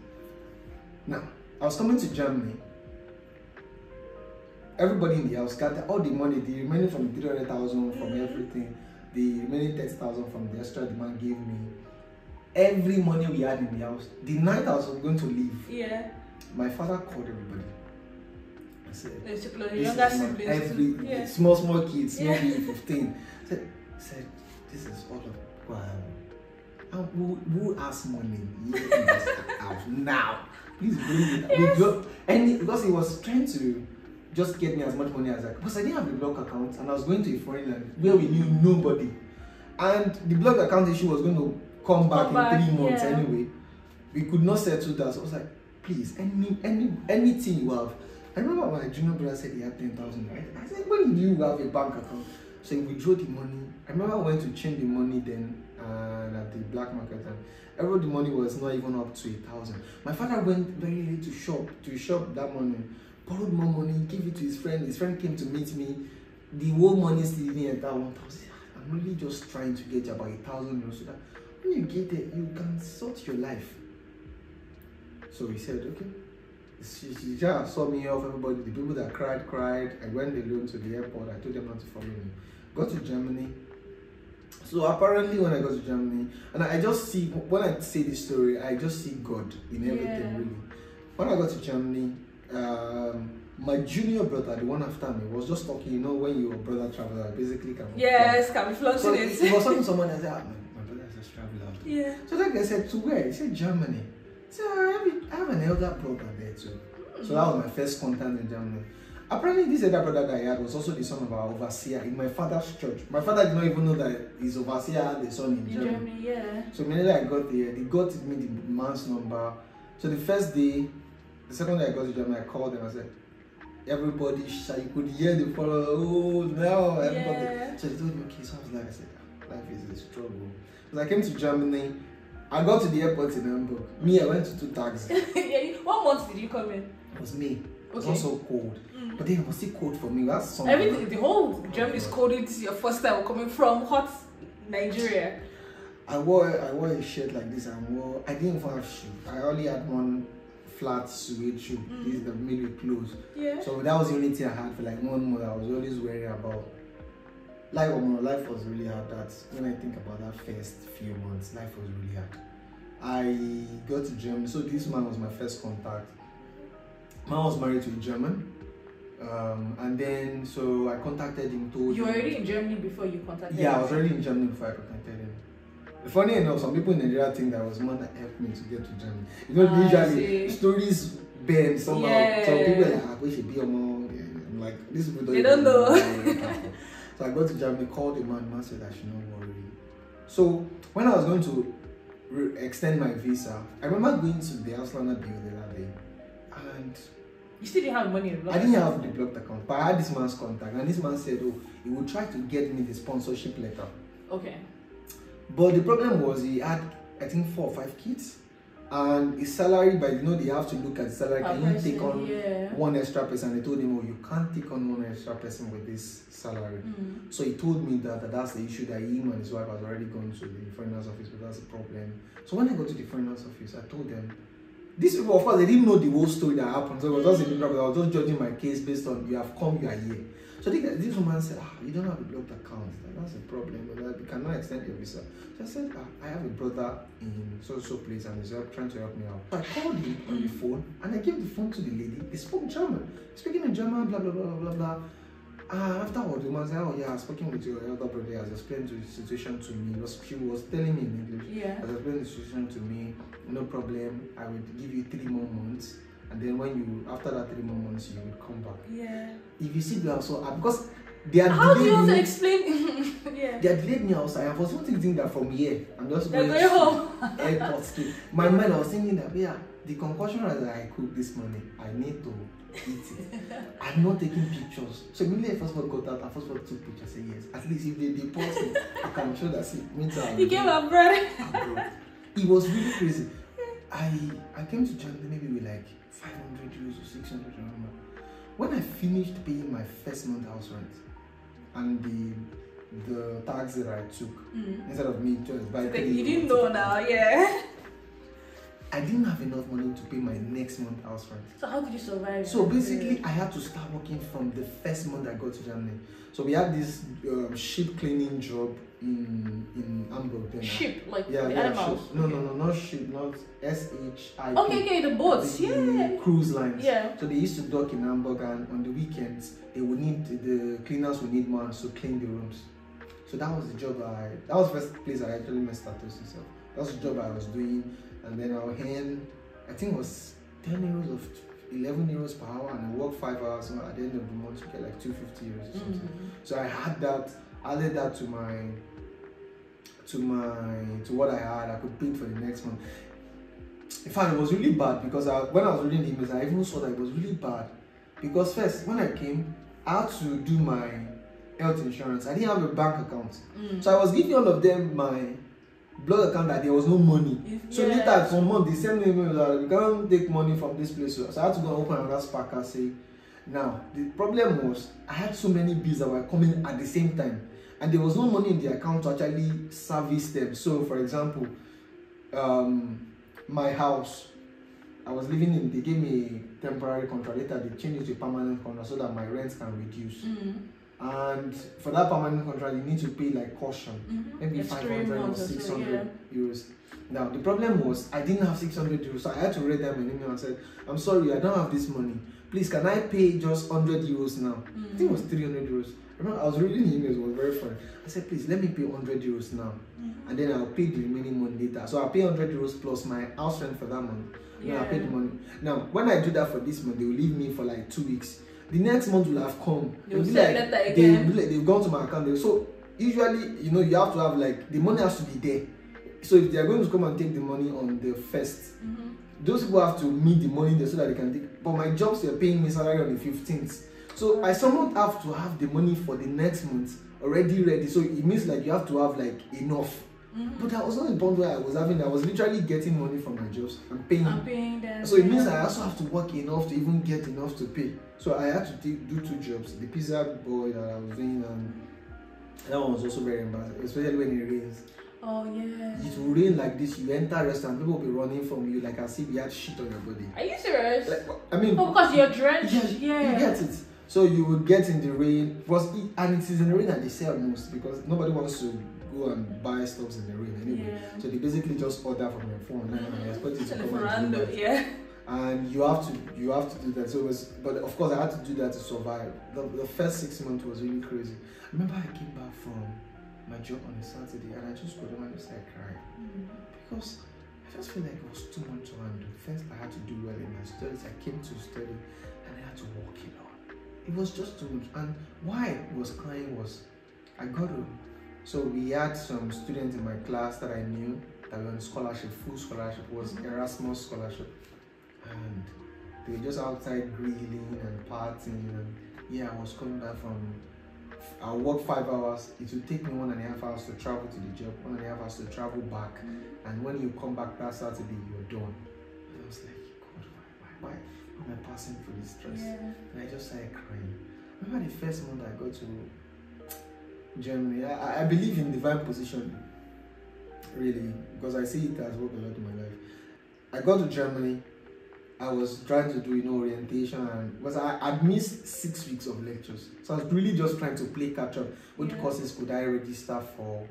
Now, I was coming to Germany. Everybody in the house got all the money, the remaining from 300,000 from everything, the remaining 30,000 from the extra the man gave me. Every money we had in the house. The night I was going to leave, my father called everybody. I said, small kids, maybe 15. Said, this is all of wow. Who has money in this house now? Please bring it. Because he was trying to just get me as much money as I could. Because I didn't have a block account and I was going to a foreign land where we knew nobody. And the block account issue was going to come back in 3 months anyway. We could not settle that. So I was like, please, anything you have. I remember my junior brother said he had 10,000. I said, when do you have a bank account? So he withdrew the money. I remember I went to change the money then at the black market, and every the money was not even up to 1,000. My father went very early to shop that morning, borrowed more money, gave it to his friend. His friend came to meet me. The whole money still didn't enter 1,000. I'm really just trying to get about 1,000 euros so that when you get there, you can sort your life. So he said, okay. She just saw me off, everybody, the people that cried. I went alone to the airport. I told them not to follow me. Got to Germany. So apparently when I got to Germany, and I just see, when I say this story, I just see God in everything, really. When I got to Germany, my junior brother, the one after me, was just talking, you know, when your brother travels, I basically can be floating so it. He was talking to someone and said, my brother has just traveled out. So that guy said, to where? He said, Germany. So I have an elder brother there too. So that was my first contact in Germany. Apparently this elder brother that I had was also the son of our overseer in my father's church. My father did not even know that his overseer had a son in Germany. So immediately I got there, they got me the man's number. So the first day, the second day I got to Germany, I called them. I said, everybody, you could hear the follow. Oh no, everybody. So they told me, okay, so I said, life is a struggle. So I came to Germany. I got to the airport in Hamburg. I went to 2 taxis. What month did you come in? It was May. It was also cold. But then it was still cold for me. That's something. Everything, the whole Germany is cold. It's your first time coming from hot Nigeria. I wore a shirt like this. I didn't even have shoe. I only had one flat suede shoe. This that made me close. So that was the only thing I had for like 1 month. I was always worried about. Life was really hard. When I think about that first few months, life was really hard. I got to Germany. So this man was my first contact. Man was married to a German. And then, so I contacted him. You were already in Germany before you contacted him? Yeah, I was already in Germany before I contacted him. Funny enough, some people in Nigeria think that was man that helped me to get to Germany. You know, usually stories bend somehow. Some people are like, we should be I'm like, these people don't know. So I got to Germany, called the man said I should not worry. So when I was going to extend my visa, I remember going to the Auslander Bureau the other day, and you still didn't have money in the I didn't have the blocked account, but I had this man's contact, and this man said, oh, he would try to get me the sponsorship letter. Okay. But the problem was he had, I think, 4 or 5 kids. And his salary, but they have to look at the salary. Can you take on 1 extra person? They told him, oh, you can't take on 1 extra person with this salary. So he told me that that's the issue, that him and his wife has already gone to the foreigners office, but that's the problem. So when I got to the foreigners office, I told them, these people, of course, they didn't know the whole story that happened. So it was just I was just judging my case based on you have come, you are here. So this woman said, you don't have a blocked account. That's a problem. We cannot extend your visa. So I said, I have a brother in so place and he's trying to help me out. So I called him on the phone and I gave the phone to the lady. They spoke German. Speaking in German, blah, blah, blah, blah, blah. Afterwards, the woman said, oh yeah, I was speaking with your elder brother. He has explained the situation to me. She was telling me in English. He has explained the situation to me. No problem. I will give you 3 more months. And then after that 3 more months, you will come back. If you see me also, because they are how do you want to explain? They had delayed me outside. I was not thinking that from here, I'm just going home. Airport still. My mind, I was thinking that, the concussion that I cooked this morning, I need to eat it. I'm not taking pictures. So immediately I first of all got out, I first of all took pictures. I said, yes, at least if they deport me, I can show that, see, you came abroad. It was really crazy. I came to Germany maybe with like 500 euros or 600, I remember. when I finished paying my first month house rent and the tax that I took, instead of me just buy you didn't know now, yeah. I didn't have enough money to pay my next month house rent. So how did you survive? So basically, I had to start working from the first month I got to Germany. So we had this sheep cleaning job in Hamburg. Then, sheep, like the animals? Sheep. No, not sheep, not SHIP. Okay, the boats, the cruise lines. Yeah. So they used to dock in Hamburg, and on the weekends, the cleaners would need man to clean the rooms. So that was the job that was the first place I actually met status and stuff. That was the job I was doing, and then I was earn, I think it was 10 euros of 11 euros per hour, and I worked 5 hours. So at the end of the month, you get like 250 euros or something. So I had that. I added that to what I had. I could pay for the next month. In fact, it was really bad because when I was reading the emails, I even saw that it was really bad because first when I came, I had to do my health insurance. I didn't have a bank account, so I was giving all of them my blood account that there was no money. So later for a month they sent me email that you can't take money from this place. So I had to go and open another Spark and say. Now the problem was I had so many bills that were coming at the same time, and there was no money in the account to actually service them. So for example, my house, I was living in, they gave me a temporary contract. Later they changed it to a permanent contract so that my rent can reduce. And for that permanent contract, you need to pay like caution, maybe 500 or 600 euros. Now the problem was I didn't have 600 euros, so I had to read them an email and said, "I'm sorry, I don't have this money. Please, can I pay just 100 euros now?" I think it was 300 euros. Remember, I was reading the emails, it was very funny. I said, "Please, let me pay 100 euros now, and then I'll pay the remaining money later." So I'll pay 100 euros plus my house rent for that month. Then I'll pay the money. Now, when I do that for this month, they will leave me for like 2 weeks. The next month will have come. They've gone to my account. So usually, you have to have like the money has to be there. So if they are going to come and take the money on the first, those people have to meet the money there so that they can take. But my jobs are paying me salary on the 15th. So I somewhat have to have the money for the next month already ready. So it means like you have to have like enough. But that was not the point where I was having. I was literally getting money from my jobs and paying. Them. So it means I also have to work enough to even get enough to pay. So I had to do 2 jobs. The pizza boy that I was doing, and that one was also very embarrassing, especially when it rains. Oh yeah. It will rain like this. You enter a restaurant, people will be running from you like as if you had shit on your body. Are you serious? Like, I mean, because you're drenched. Yeah, you get it. So you would get in the rain, and it is in the rain that they sell most because nobody wants to go and buy stuff in the rain anyway. So they basically just order from your phone and expect you to come and do that. And you have to do that. So it was, but of course I had to do that to survive. The first 6 months was really crazy. I remember I came back from my job on a Saturday and I just got home and just started crying because I just feel like it was too much to handle. First I had to do well in my studies. I came to study and I had to work it out. It was just too much. And why I was crying was I got home. So we had some students in my class that I knew that were on scholarship, full scholarship, was Erasmus scholarship. And they were just outside grilling and partying. And yeah, I was coming back from, I worked 5 hours. It would take me 1.5 hours to travel to the job, 1.5 hours to travel back. And when you come back that Saturday, you're done. And I was like, God, why am I passing through this stress? And I just started crying. Remember the first month I got to Germany, I believe in divine position, really, because I see it has worked a lot in my life. I got to Germany, I was trying to do orientation, and because I'd missed 6 weeks of lectures, so I was really just trying to play catch up. What courses could I register for?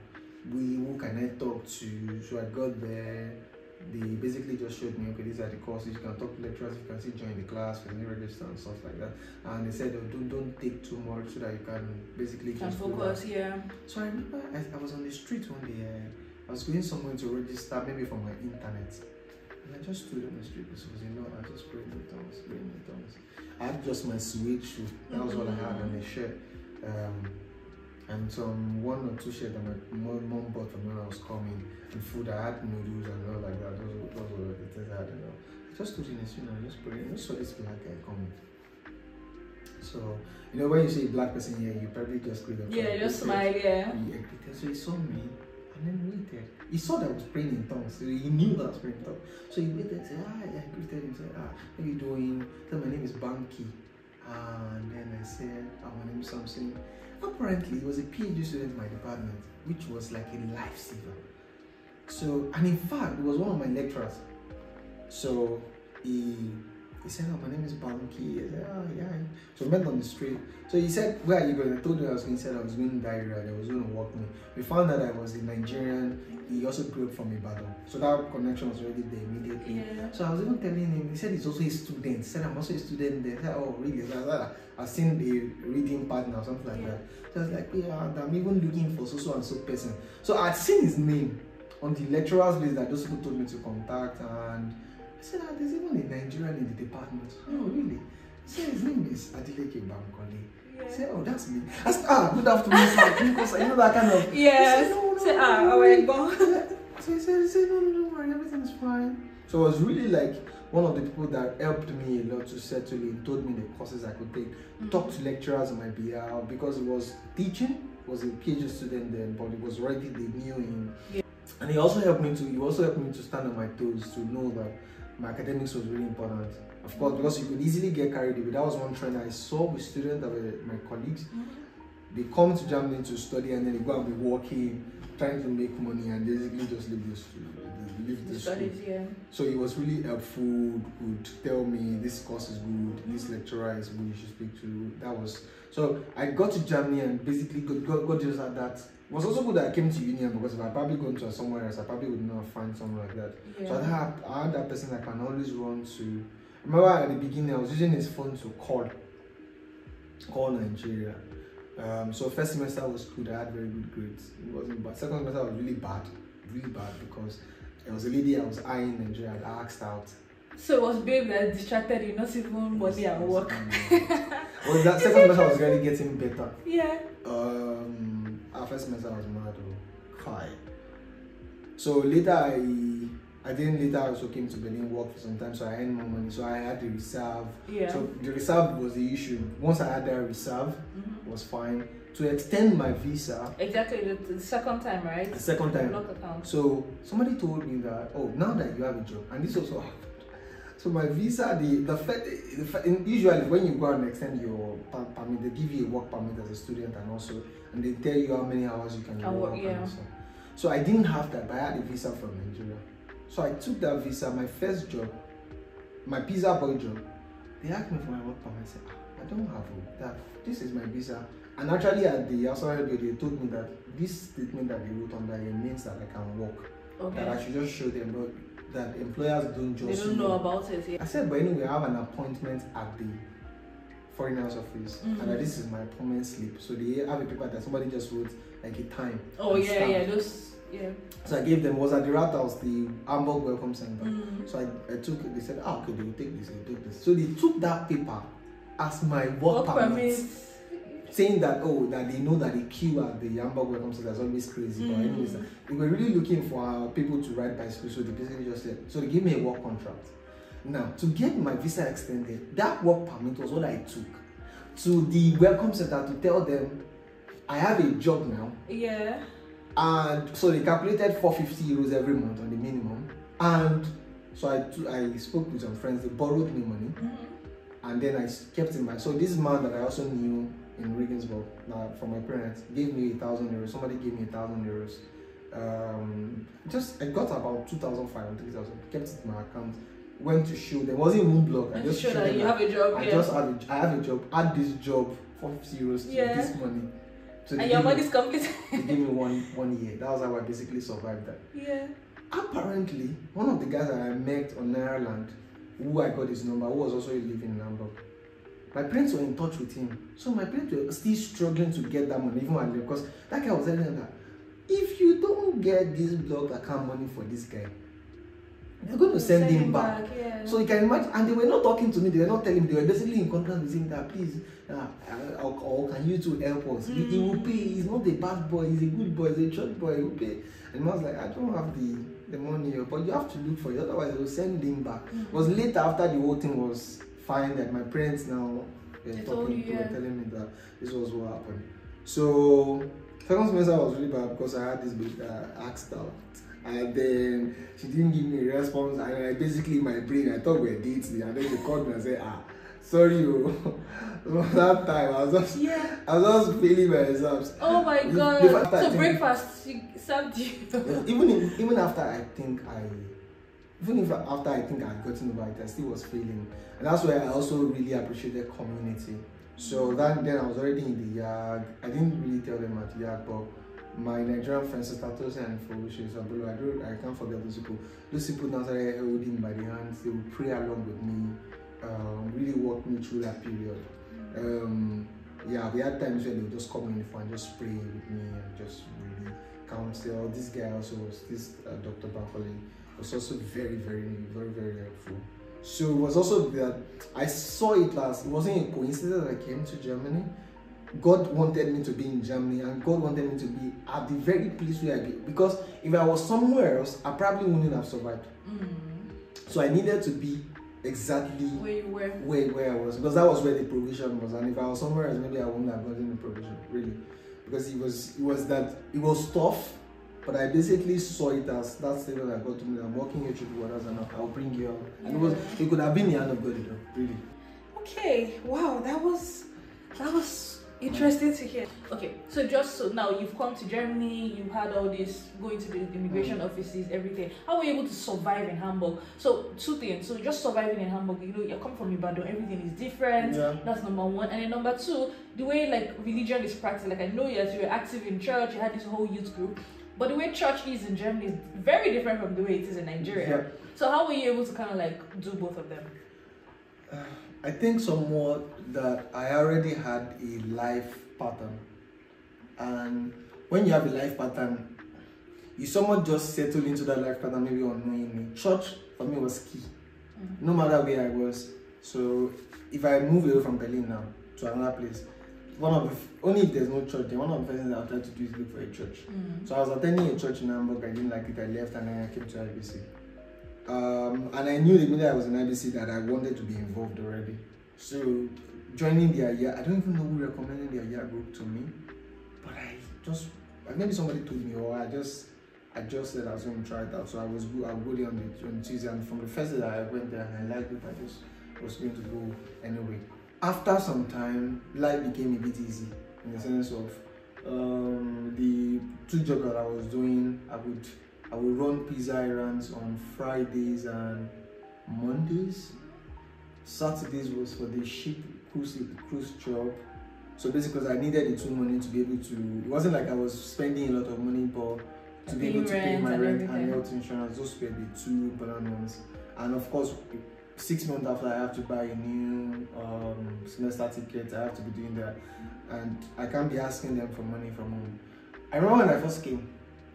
Who can I talk to? So I got there. They basically just showed me, okay, these are the courses, you can talk to lecturers, you can still join the class, you can register and stuff like that. And they said, oh, don't take too much so that you can basically just focus. So I remember I was on the street one day, I was going somewhere to register, maybe for my internet. And I just stood on the street, because it was I just prayed in tongues. I had just my suede shoe, that was all I had, and a shirt. And some 1 or 2 shirts that my mom bought from when I was coming, and food. I had noodles and all like that. Those were the things I had. I just stood in the street and I just prayed. I just saw this black guy coming. So when you see a black person here, you probably just greet them. Yeah, just smile. Yeah. So he saw me and then waited. He saw that I was praying in tongues, so he knew that I was praying in tongues. So he waited and said, I greeted him. Said, how are you doing? Said, my name is Banky. And then I said, my name is Samson. Apparently, he was a PhD student in my department, which was like a lifesaver. So, and in fact, it was one of my lecturers. So he said, my name is Banky. I said, yeah. So we met on the street. So he said, where are you going? I told him I was going. He said I was going to diarrhea. I was going to walk me. We found that I was a Nigerian. He also grew up from Ibadan. So that connection was already there immediately. Yeah. So I was even telling him, he said he's also a student. He said, I'm also a student there. I said, oh, really? I've seen a reading partner or something like that. So I was like, yeah, and I'm even looking for so and so person. So I'd seen his name on the lecturer's list that those people told me to contact, and I said, there's even a Nigerian in the department. Oh, really? He said his name is Adileke Bamkole. I said, oh, that's me. I said, good afternoon, sir. Because you know that kind of. Yes. He said, no, we're gone. So he said, no, don't worry, everything's fine. So it was really like one of the people that helped me a lot to settle in, told me the courses I could take, talked to lecturers on my behalf, because it was teaching, was a PhD student then, but it was already, they knew him. Yeah. And he also helped me to stand on my toes, to know that my academics was really important. Of course, because you could easily get carried away. That was one trend I saw with students that were my colleagues. They come to Germany to study and then they go and be working, trying to make money, and basically just leave the studies. Yeah. So he was really helpful, would tell me this course is good, this lecturer is good, you should speak to. That was so I got to Germany and basically got just at that. It was also good that I came to Union, because if I probably gone to somewhere else, I probably would not find somewhere like that. Yeah. So I had that person I can always run to. Remember at the beginning, I was using his phone to call Nigeria. So first semester was good, I had very good grades. It wasn't bad. Second semester was really bad, because there was a lady I was eyeing in Nigeria. I asked out. So it was babe that distracted you, not even body at work. Well, that second semester I was already getting better. Yeah. Our first semester I was mad or high. So later I also came to Berlin, work for some time, so I earned more money. So I had the reserve. Yeah. So the reserve was the issue. Once I had that reserve, it was fine. To extend my visa. Exactly, the second time, right? The second time. So somebody told me that, oh, now that you have a job, and this also happened. So my visa, usually when you go and extend your permit, they give you a work permit as a student, and they tell you how many hours you can work. Yeah. So I didn't have that, but I had a visa from Nigeria. So I took that visa, my first job, my pizza boy job. They asked me for my work permit. I said, I don't have that. This is my visa. And actually at the outside they told me that this statement that they wrote on that means that I can work. Okay. That I should just show them, but that employers don't just know about it. Yeah. I said, but anyway, I have an appointment at the foreigners office, and that this is my appointment slip. So they have a paper that somebody just wrote like a time. Oh yeah, stamp. Yeah, those. Yeah. So I gave them, was at the Rathaus, the Hamburg Welcome Center. So I took it, they said, okay, they will take this, So they took that paper as my work permit. Saying that, that they know that the queue at the Hamburg Welcome Center is always crazy. But anyways, we were really looking for people to ride bicycles, so they basically just said, so they gave me a work contract. Now, to get my visa extended, that work permit was what I took to the Welcome Center to tell them, I have a job now. Yeah. And so they calculated 450 euros every month on the minimum. And so I spoke with some friends, they borrowed me money. And then I kept in mind. So this man that I also knew in Regensburg, from my parents, gave me 1,000 euros. Somebody gave me 1,000 euros. I got about 2,500, 3,000. Kept it in my account. Went to show them. Wasn't even blog. I just showed them you have a job. I have a job. Add this job, 450 euros to this money. So and your money's complete. They gave me one year. That was how I basically survived that. Yeah. Apparently, one of the guys that I met on Ireland, who I got his number, who was also living in Hamburg, my parents were in touch with him. So my parents were still struggling to get that money, even when because that guy was telling them that if you don't get this blog account money for this guy, they're going to send him back. Yeah. So you can imagine, and they were not talking to me, they were not telling me, they were basically in contact with him that please, or can you two help us? He will pay, he's not a bad boy, he's a good boy, he's a church boy, he will pay. And I was like, I don't have the money, but you have to look for it, otherwise they will send him back. It was later after the whole thing was fine that my parents now were talking to me, telling me that this was what happened. So second semester was really bad because I had this big asked out. And then she didn't give me a response, and basically my brain, I thought we were dating, and then they called me and said, Sorry, that time I was just failing my exams. Oh my god! So breakfast, she served you. Even after I think I had gotten over it, I still was failing, and that's why I also really appreciated community. So then I was already in the yard. I didn't really tell them at the yard, but my Nigerian friends, Tatose and Felicia, I can't forget those people. Those people now started holding me by the hands. They would pray along with me, really walk me through that period. Yeah, we had times where they would just come in and just pray with me and just really counsel. This guy also was Dr. Bankole was also very, very, very, very helpful. So it was also that I saw it last. It wasn't a coincidence that I came to Germany. God wanted me to be in Germany, and God wanted me to be at the very place where I be. Because if I was somewhere else, I probably wouldn't have survived. So I needed to be exactly where you were, where I was, because that was where the provision was. And if I was somewhere else, maybe I wouldn't have gotten the provision, really, because it was tough. But I basically saw it as that statement I got to me. I'm walking here through the waters, and I'll bring you out. And it could have been the hand of God, really. Okay, wow, that was interesting to hear. Okay, so now you've come to Germany, you've had all this, going to the immigration offices, everything. How were you able to survive in Hamburg? So two things. So just surviving in Hamburg, you're coming from Ibadan, everything is different. Yeah. That's number one. And then number two, the way religion is practiced. I know you were active in church, you had this whole youth group. But the way church is in Germany is very different from the way it is in Nigeria. Yeah. So how were you able to kind of do both of them? I think somewhat that I already had a life pattern. And when you have a life pattern, you somewhat just settle into that life pattern, maybe unknowingly. Church for me was key, no matter where I was. So if I move away from Berlin now to another place, only if there's no church, then one of the first things I'll try to do is look for a church. So I was attending a church in Hamburg, I didn't like it, I left, and then I came to IBC. And I knew the minute I was in IBC that I wanted to be involved already. So joining their year, I don't even know who recommended their year group to me, but maybe somebody told me, or I just said I was going to try it out. So I'll go there on Tuesday, and from the first day that I went there and I liked it, I just was going to go anyway. After some time, life became a bit easy in the sense of the two jobs that I was doing. I would run pizza errands on Fridays and Mondays. Saturdays was for the cruise job. So basically, because I needed the 2 money to be able to. It wasn't like I was spending a lot of money, but to be able to pay my rent and health insurance, those were the two important ones. And of course, 6 months after, I have to buy a new semester ticket. I have to be doing that, and I can't be asking them for money from home. I remember when I first came,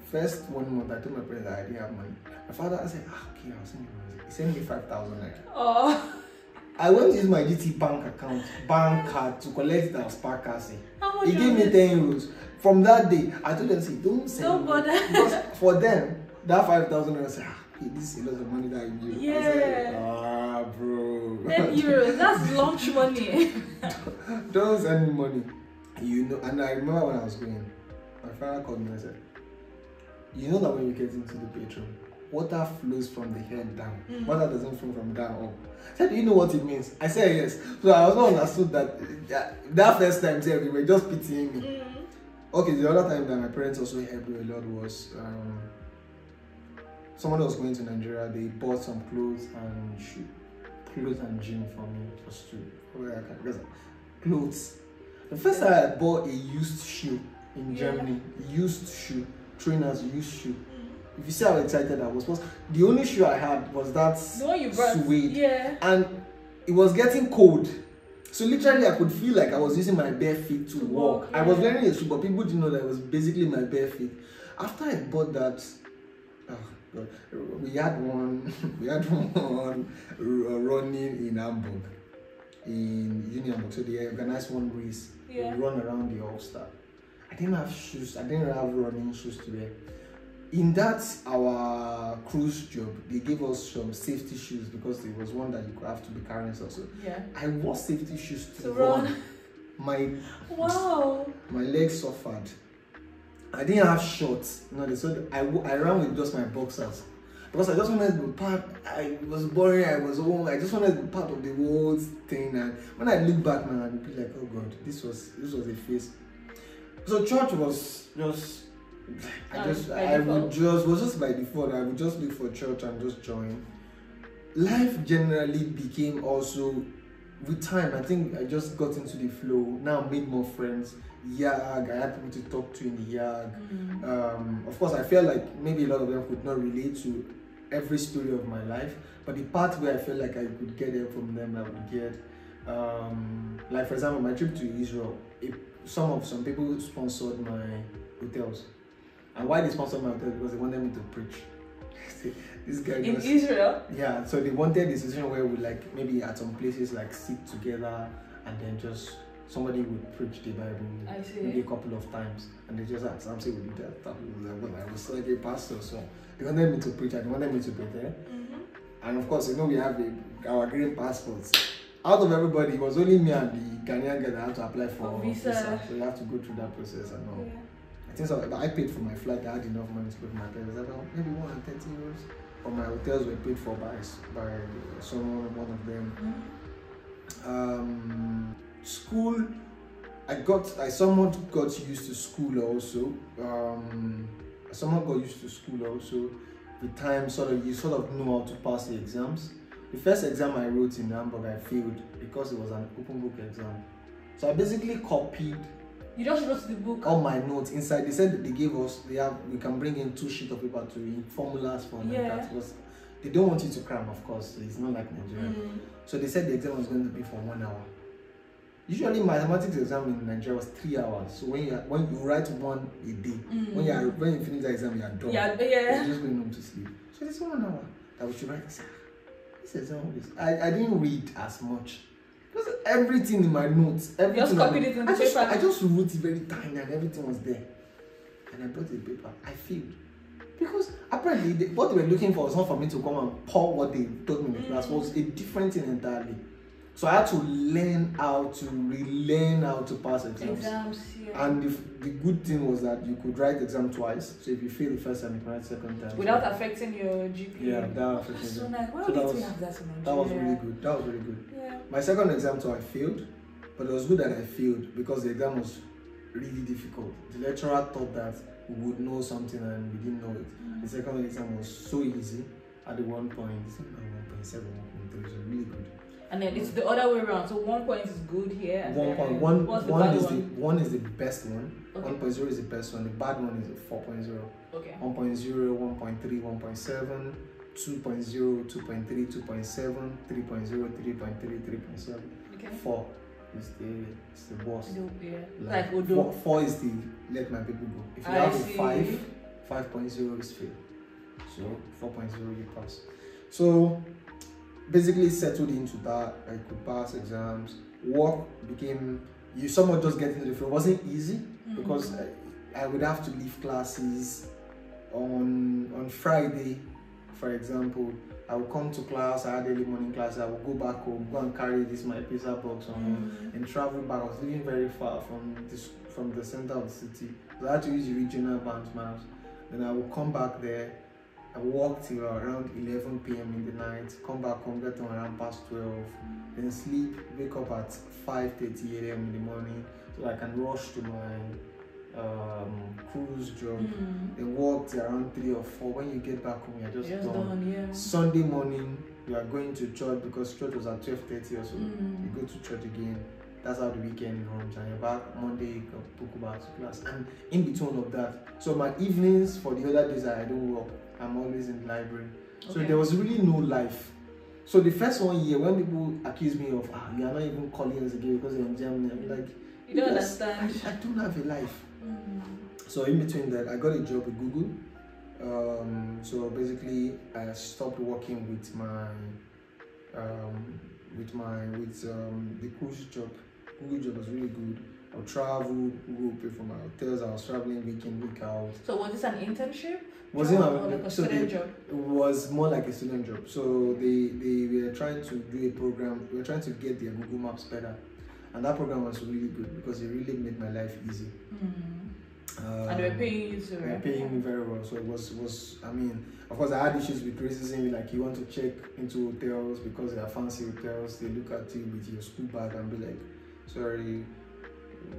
first 1 month, I told my parents that I didn't have money. My father said, okay, I'll send you money. He sent me 5,000 naira. Oh. I went to use my GT bank card to collect that Spark card. He gave me 10 euros. From that day, I told them, don't send me. Because for them, that 5,000 euros, this is a lot of money that I give. Yeah. I said, bro. 10 euros, that's lunch money. Don't send me money. And I remember when I was going, my father called me and said, you know that when you get into the bedroom, water flows from the head down. Water doesn't flow from down up. I said, do you know what it means? I said yes. So I also understood that first time they were just pitying me. Okay, the other time that my parents also helped me a lot was someone was going to Nigeria. They bought some clothes and gym for me. Just clothes. The first time I bought a used shoe in Germany, trainers used shoe. If you see how excited I was, the only shoe I had was that suede, and it was getting cold. So literally, I could feel like I was using my bare feet to walk. I was wearing a shoe, but people didn't know that it was basically my bare feet. After I bought that, we had one running in Hamburg, in Union Hamburg. So they organized one race. We run around the All-Star. I didn't have shoes. I didn't have running shoes to wear. In that, our cruise job, they gave us some safety shoes because it was one that you could have to be carrying also. I wore safety shoes to run. My legs suffered. I didn't have shorts. I ran with just my boxers. because I just wanted to be part. I was boring. I was home. I just wanted to be part of the whole thing. And when I look back now, I'd be like, oh God, this was a phase. So church was just. Was just by default. I would just look for church and just join. Life generally became also, with time, I think I just got into the flow. Now I made more friends. Yag, I had people to talk to in the yag. Of course, I felt like maybe a lot of them could not relate to every story of my life, but the part where I felt like I could get help from them, I would get. Like for example, my trip to Israel, some people sponsored my hotels. And why they sponsored my hotel? Because they wanted me to preach. This guy in Israel? Yeah, so they wanted this situation where we like maybe at some places like sit together and then just somebody would preach the Bible maybe a couple of times, and they just asked Samson would do that. I was like a pastor, so they wanted me to preach and they wanted me to be there. And of course, we have our green passports. Out of everybody, it was only me and the Ghanaian guy that had to apply for visa. So you have to go through that process and all. Yeah. I think so. But I paid for my flight. I had enough money to pay for my parents. About maybe 130 euros. But my hotels were paid for by someone, one of them. School, I somewhat got used to school also. With time, you sort of know how to pass the exams. The first exam I wrote in Hamburg, I failed because it was an open book exam. So I basically copied. You just wrote the book? All my notes inside. They said that they gave us, we can bring in 2 sheets of paper to formulas for them. Yeah. They don't want you to cram, of course. It's not like Nigeria. So they said the exam was going to be for 1 hour. Usually mathematics exam in Nigeria was 3 hours. So when you write one a day, when you finish the exam, you are done. You're just going home to sleep. So this 1 hour that we should write. This exam, I didn't read as much. Because everything in my notes, everything. Just copied it in the paper. I just wrote it very tiny and everything was there. And I brought the paper. I failed. Because apparently what they were looking for was not for me to come and pour what they taught me in the class. It was a different thing entirely. So I had to relearn how to pass exams. Yeah. And the good thing was that you could write exam twice. So if you fail the first time, you can write second time. Without affecting your GPA. Yeah, without affecting so nice. Why did we have that in Nigeria? That was really good. That was really good. Yeah. My second exam too, I failed. But it was good that I failed because the exam was really difficult. The lecturer thought that we would know something and we didn't know it. The second exam was so easy at the 1.7, 1.3, so really good. And then it's the other way around. So 1 point is good here. And 1 is the best one. Okay. 1.0 is the best one. The bad one is 4.0. Okay. 1.0, 1.3, 1.7, 2.0, 2.3, 2.7, 3.0, 3.3, 3.7. Okay. 4 is the worst. Like 4 is the let my people go. If you have a 5, 5.0 is fail. So 4.0 you pass. So basically settled into that. I could pass exams. Work became, you somewhat just get into the flow. It wasn't easy because I would have to leave classes on Friday, for example. I would come to class, I had early morning class, I would go back home, go and carry my pizza box on and travel back. I was living very far from the center of the city. So I had to use the regional bank maps. Then I would come back there. I walk till around 11 p.m. in the night, come back home, get home around past 12, then sleep, wake up at 5:30 a.m. in the morning so I can rush to my cruise job. Then walk till around 3 or 4. When you get back home, you're just done. Yeah. Sunday morning, you are going to church because church was at 12:30 or so. You go to church again. That's how the weekend runs, and you're back Monday, go back to class. And in between of that, so my evenings for the other days I don't work, I'm always in the library. So there was really no life. So the first 1 year, when people accuse me of, you are not even calling us again because you're in Germany, I'm like, you don't understand. I don't have a life. So in between that, I got a job with Google. So basically, I stopped working with the cruise job. Google job was really good. I would travel, Google would pay for my hotels. I was traveling week in, week out. So was this an internship? Like a student job? It was more like a student job. So they were trying to do a program. We were trying to get their Google Maps better. And that program was really good because it really made my life easy. And they were paying you too, right? They were paying me very well. So it was I mean, of course I had issues with racism, like you want to check into hotels because they are fancy hotels, they look at you with your school bag and be like, sorry,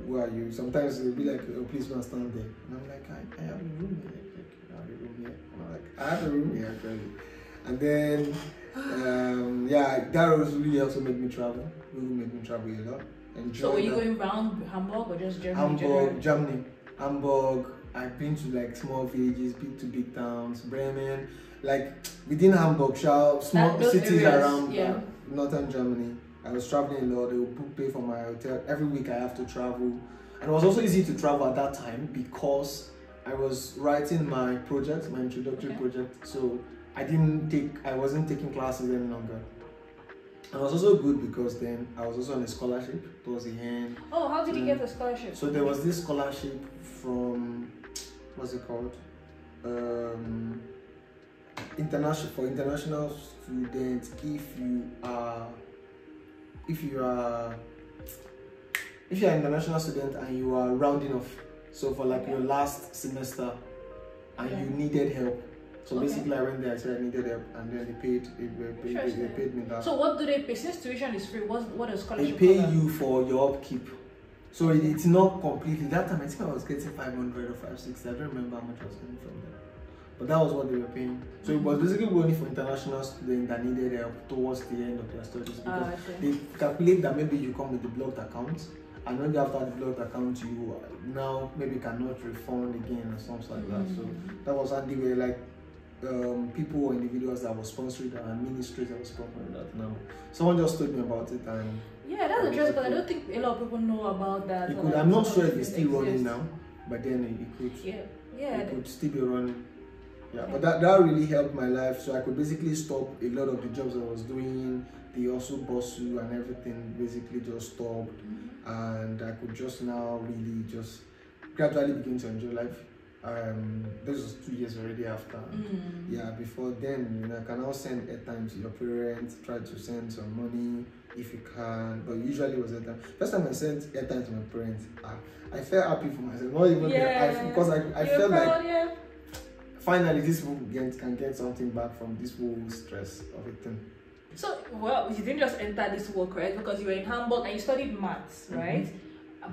who are you? Sometimes they'll be like, oh, please don't stand there. And I'm like, I have a room here. I have a room here. And I'm like, I have a room here actually. And then, yeah, that was really also made me travel. Really made me travel a lot. So were you going around Hamburg or just Germany? Hamburg, Germany. Hamburg. I've been to like small villages, big towns, Bremen. Like within Hamburg, small cities areas, around northern Germany. I was traveling a lot. They would pay for my hotel. Every week I have to travel. And it was also easy to travel at that time because I was writing my project, my introductory project. So I wasn't taking classes any longer. And it was also good because then I was also on a scholarship towards the end. Oh, how did you get the scholarship? So there was this scholarship from, what's it called? International students. If you're an international student and you are rounding off, so for like your last semester and you needed help. So basically I went there, I said I needed help, and then they paid me that. So what do they pay? Since tuition is free, what does scholarship They pay you for your upkeep. So it's not completely, that time I think I was getting 500 or 560, I don't remember how much I was getting from them. But that was what they were paying. So it was basically only for international students that needed help towards the end of their studies, because they calculate that maybe you come with the blocked account, and maybe after the blocked account you now maybe cannot refund again or something like that. So that was how they were like people or individuals that were sponsoring and ministries that were sponsoring that. Now someone just told me about it, and yeah, that's interesting, because I don't think a lot of people know about that. It could, I'm not sure if it's still running now, but then it could. It could still be running. Yeah, but that really helped my life. So I could basically stop a lot of the jobs I was doing, the hustle bustle and everything basically just stopped, and I could just now really just gradually begin to enjoy life. This was 2 years already after. Yeah, before then, you know, I can now send airtime to your parents, try to send some money if you can, but usually it was airtime. First time I sent airtime to my parents, I felt happy for myself, not even because I felt like finally this people can get something back from this whole stress of it. So, well, you didn't just enter this work, right? Because you were in Hamburg and you studied maths, right?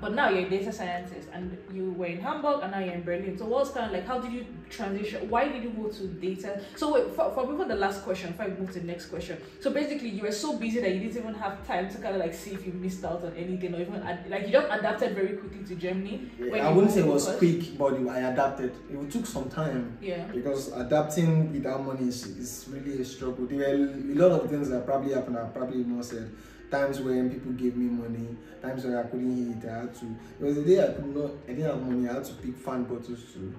But now you're a data scientist, and you were in Hamburg and now you're in Berlin. So what's kind of like, how did you transition? Why did you go to data? So wait, for people, the last question, before I move to the next question. So basically you were so busy that you didn't even have time to kind of like see if you missed out on anything, or even like you just adapted very quickly to Germany. Yeah, I wouldn't say it was quick, but I adapted. It took some time. Yeah. Because adapting without money is really a struggle. There were a lot of things that probably happened I probably not said. Times when people gave me money, times when I couldn't eat, I had to. There was a day I didn't have money, I had to pick fan bottles to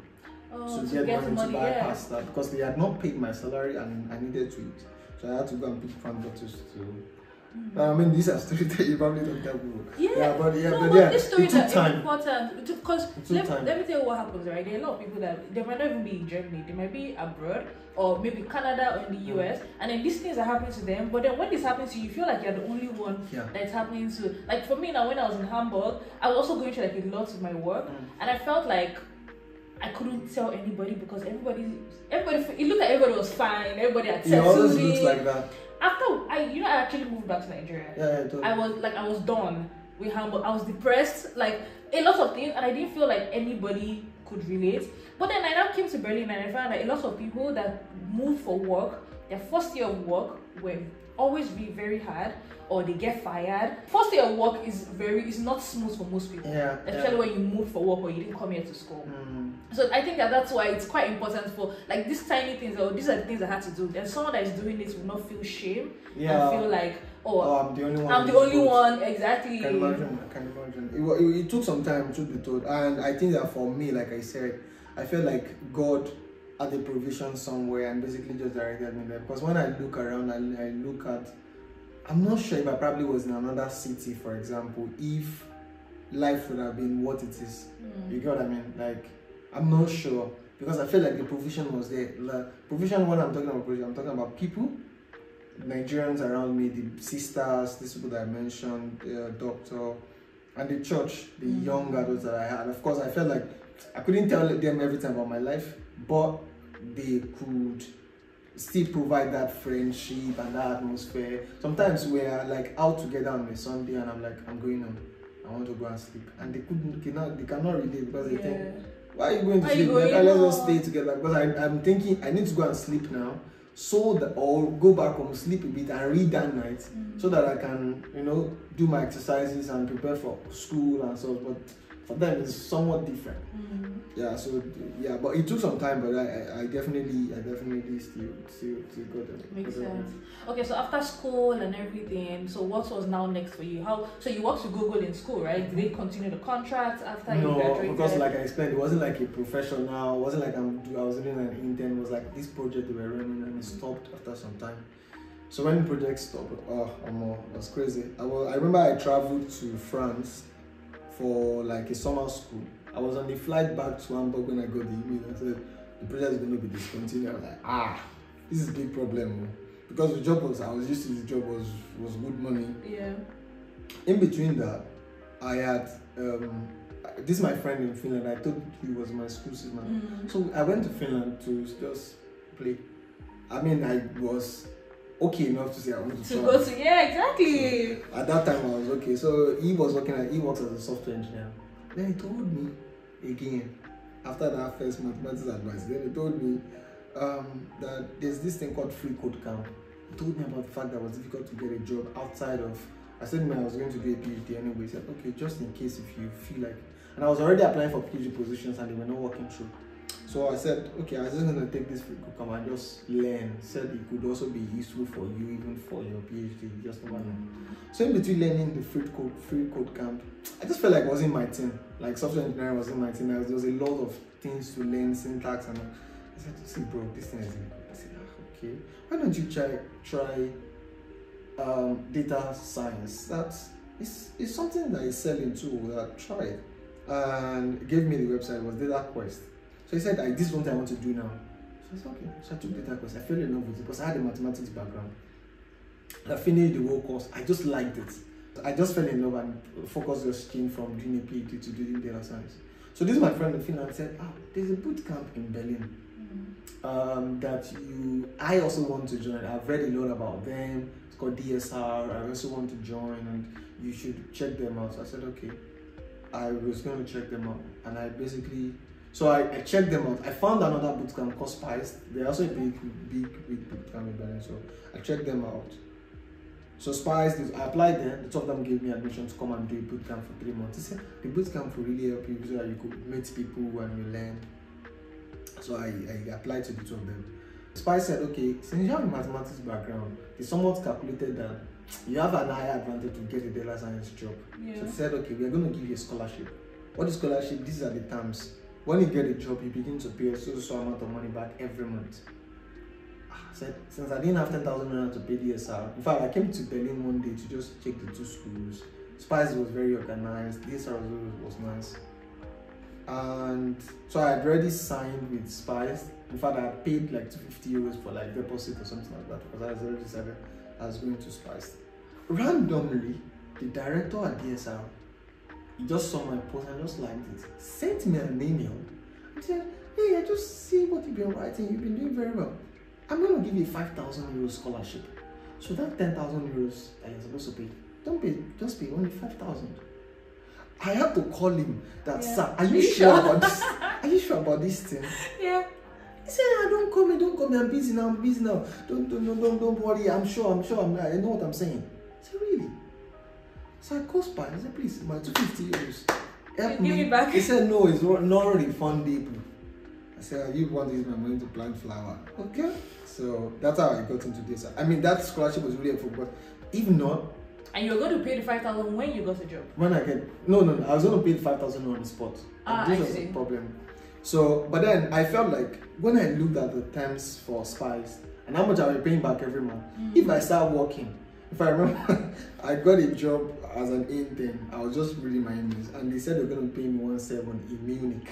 get money to buy pasta, because they had not paid my salary and I needed to eat. So I had to go and pick fan bottles to. I mean, these are stories that you probably don't tell people. But this story it took is time. Important because let me tell you what happens, right? There are a lot of people that they might not even be in Germany, they might be abroad, or maybe Canada or in the US, and then these things are happening to them. But then when this happens to you, you feel like you're the only one that's happening to. Like for me now, when I was in Hamburg, I was also going through like a lot of my work, and I felt like I couldn't tell anybody because everybody, it looked like everybody was fine, everybody had settled. It always looks like that. After I actually moved back to Nigeria. I was done with Hamburg. I was depressed, like a lot of things, and I didn't feel like anybody could relate. But then I now came to Berlin and I found that a lot of people that moved for work, their first year of work will always be very hard, or they get fired. First year of work is not smooth for most people. Especially when you move for work or you didn't come here to school. So I think that's why it's quite important for like these tiny things, or these are the things I had to do. Then someone that is doing this will not feel shame and feel like, I'm the only one. I'm the only one, exactly. I can imagine. It took some time, truth be told, and I think that for me, like I said, I felt like God had a provision somewhere and basically just directed me there. Because when I look around, I look at, I'm not sure if I probably was in another city, for example, if life would have been what it is. You get what I mean? Like, I'm not sure, because I feel like the provision was there. Like, provision, when I'm talking about provision, I'm talking about people, Nigerians around me, the sisters, these people that I mentioned, the doctor, and the church, the young adults that I had. Of course, I felt like I couldn't tell them everything about my life, but they could still provide that friendship and that atmosphere. Sometimes we're like out together on a Sunday and I'm like, I'm going home, I want to go and sleep, and they cannot relate because they think, why are you going to sleep? Let's just stay together, because I'm thinking I need to go and sleep now, so that, or go back home, sleep a bit and read that night, so that I can, do my exercises and prepare for school and so. But for them it's somewhat different. Yeah, so yeah, but it took some time, but I definitely still got it. Makes sense. Okay, so after school and everything, so what was now next for you? So you worked with Google in school, right? Did they continue the contract after you graduated? No, because like I explained, it wasn't like a professional, it wasn't like I was doing an intern. It was like this project they were running and it stopped after some time. So when the project stopped, it was crazy. I remember I traveled to France for like a summer school. I was on the flight back to Hamburg when I got the email. I said the project is going to be discontinued. I was like, this is a big problem, because the job I was used to, the job was good money. Yeah. In between that, I had this is my friend in Finland. I told he was my school man. So I went to Finland to just play. I mean, I was okay enough to say I wanted to go to, yeah, exactly. So at that time I was okay. So he works as a software engineer. Then he told me again, after that first mathematics advice, then he told me that there's this thing called free code camp. He told me about the fact that it was difficult to get a job outside of, I said I was going to do a PhD anyway. He said, okay, just in case if you feel like, and I was already applying for PhD positions and they were not working through. So I said, okay, I was just going to take this free code camp and just learn. He said it could also be useful for you, even for your PhD, just to learn. So in between learning the free code camp, I just felt like it wasn't my thing. Like software engineering wasn't my thing. There was a lot of things to learn, syntax, and I said, see bro, this thing is difficult. I said, okay, why don't you try data science? It's something that is selling too. That try it. And gave me the website. It was Data Quest. So he said, this is what I want to do now. So I said, okay. So I took Data Quest. I fell in love with it because I had a mathematics background. I finished the whole course. I just liked it. I just fell in love and focused just changed from doing a PhD to doing data science. So this is my friend in Finland said, there's a boot camp in Berlin I also want to join. I've read a lot about them. It's called DSR. I also want to join and you should check them out. So I said, okay. I was going to check them out. And I checked them out. I found another boot camp called Spice. They're also a big boot camp in Berlin. So I checked them out. So Spice, I applied there. The two of them gave me admission to come and do a boot camp for 3 months. They said the boot camp will really help you so that you could meet people and you learn. So I applied to the two of them. Spice said, okay, since you have a mathematics background, they somewhat calculated that you have an higher advantage to get a data science job. Yeah. So they said, okay, we are going to give you a scholarship. What is scholarship? These are the terms. When you get a job, you begin to pay a so amount of money back every month. I said, since I didn't have 10,000 to pay DSR, in fact, I came to Berlin one day to just check the two schools. Spice was very organized, DSR was nice. And so I had already signed with Spice. In fact, I had paid like 250 euros for like deposit or something like that because I had already decided I was going to Spice. Randomly, the director at DSR, he just saw my post and just liked it, sent me an email and said, hey, I just see what you've been writing, you've been doing very well. I'm going to give you a 5,000 euros scholarship. So that 10,000 euros that you're supposed to pay, don't pay, just pay only 5,000. I had to call him that, sir, are you sure about this? Are you sure about this thing? Yeah. He said, don't call me, I'm busy now. Don't worry, I'm sure, I know what I'm saying. I said, really? So I called Spice, I said, please, my 250 euros. Help me. Give me back. He said, no, it's not refundable. I said, you want to use my money to plant flower. Okay. So that's how I got into this. I mean, that scholarship was really helpful, but if not. And you were going to pay the 5,000 when you got the job? When I get, no, I was going to pay the 5,000 on the spot. This was the problem. So, but then I felt like when I looked at the terms for Spice and how much I was paying back every month, if I start working, if I remember, I got a job as an intern. I was just reading my emails, and they said they were going to pay me 1,700 in Munich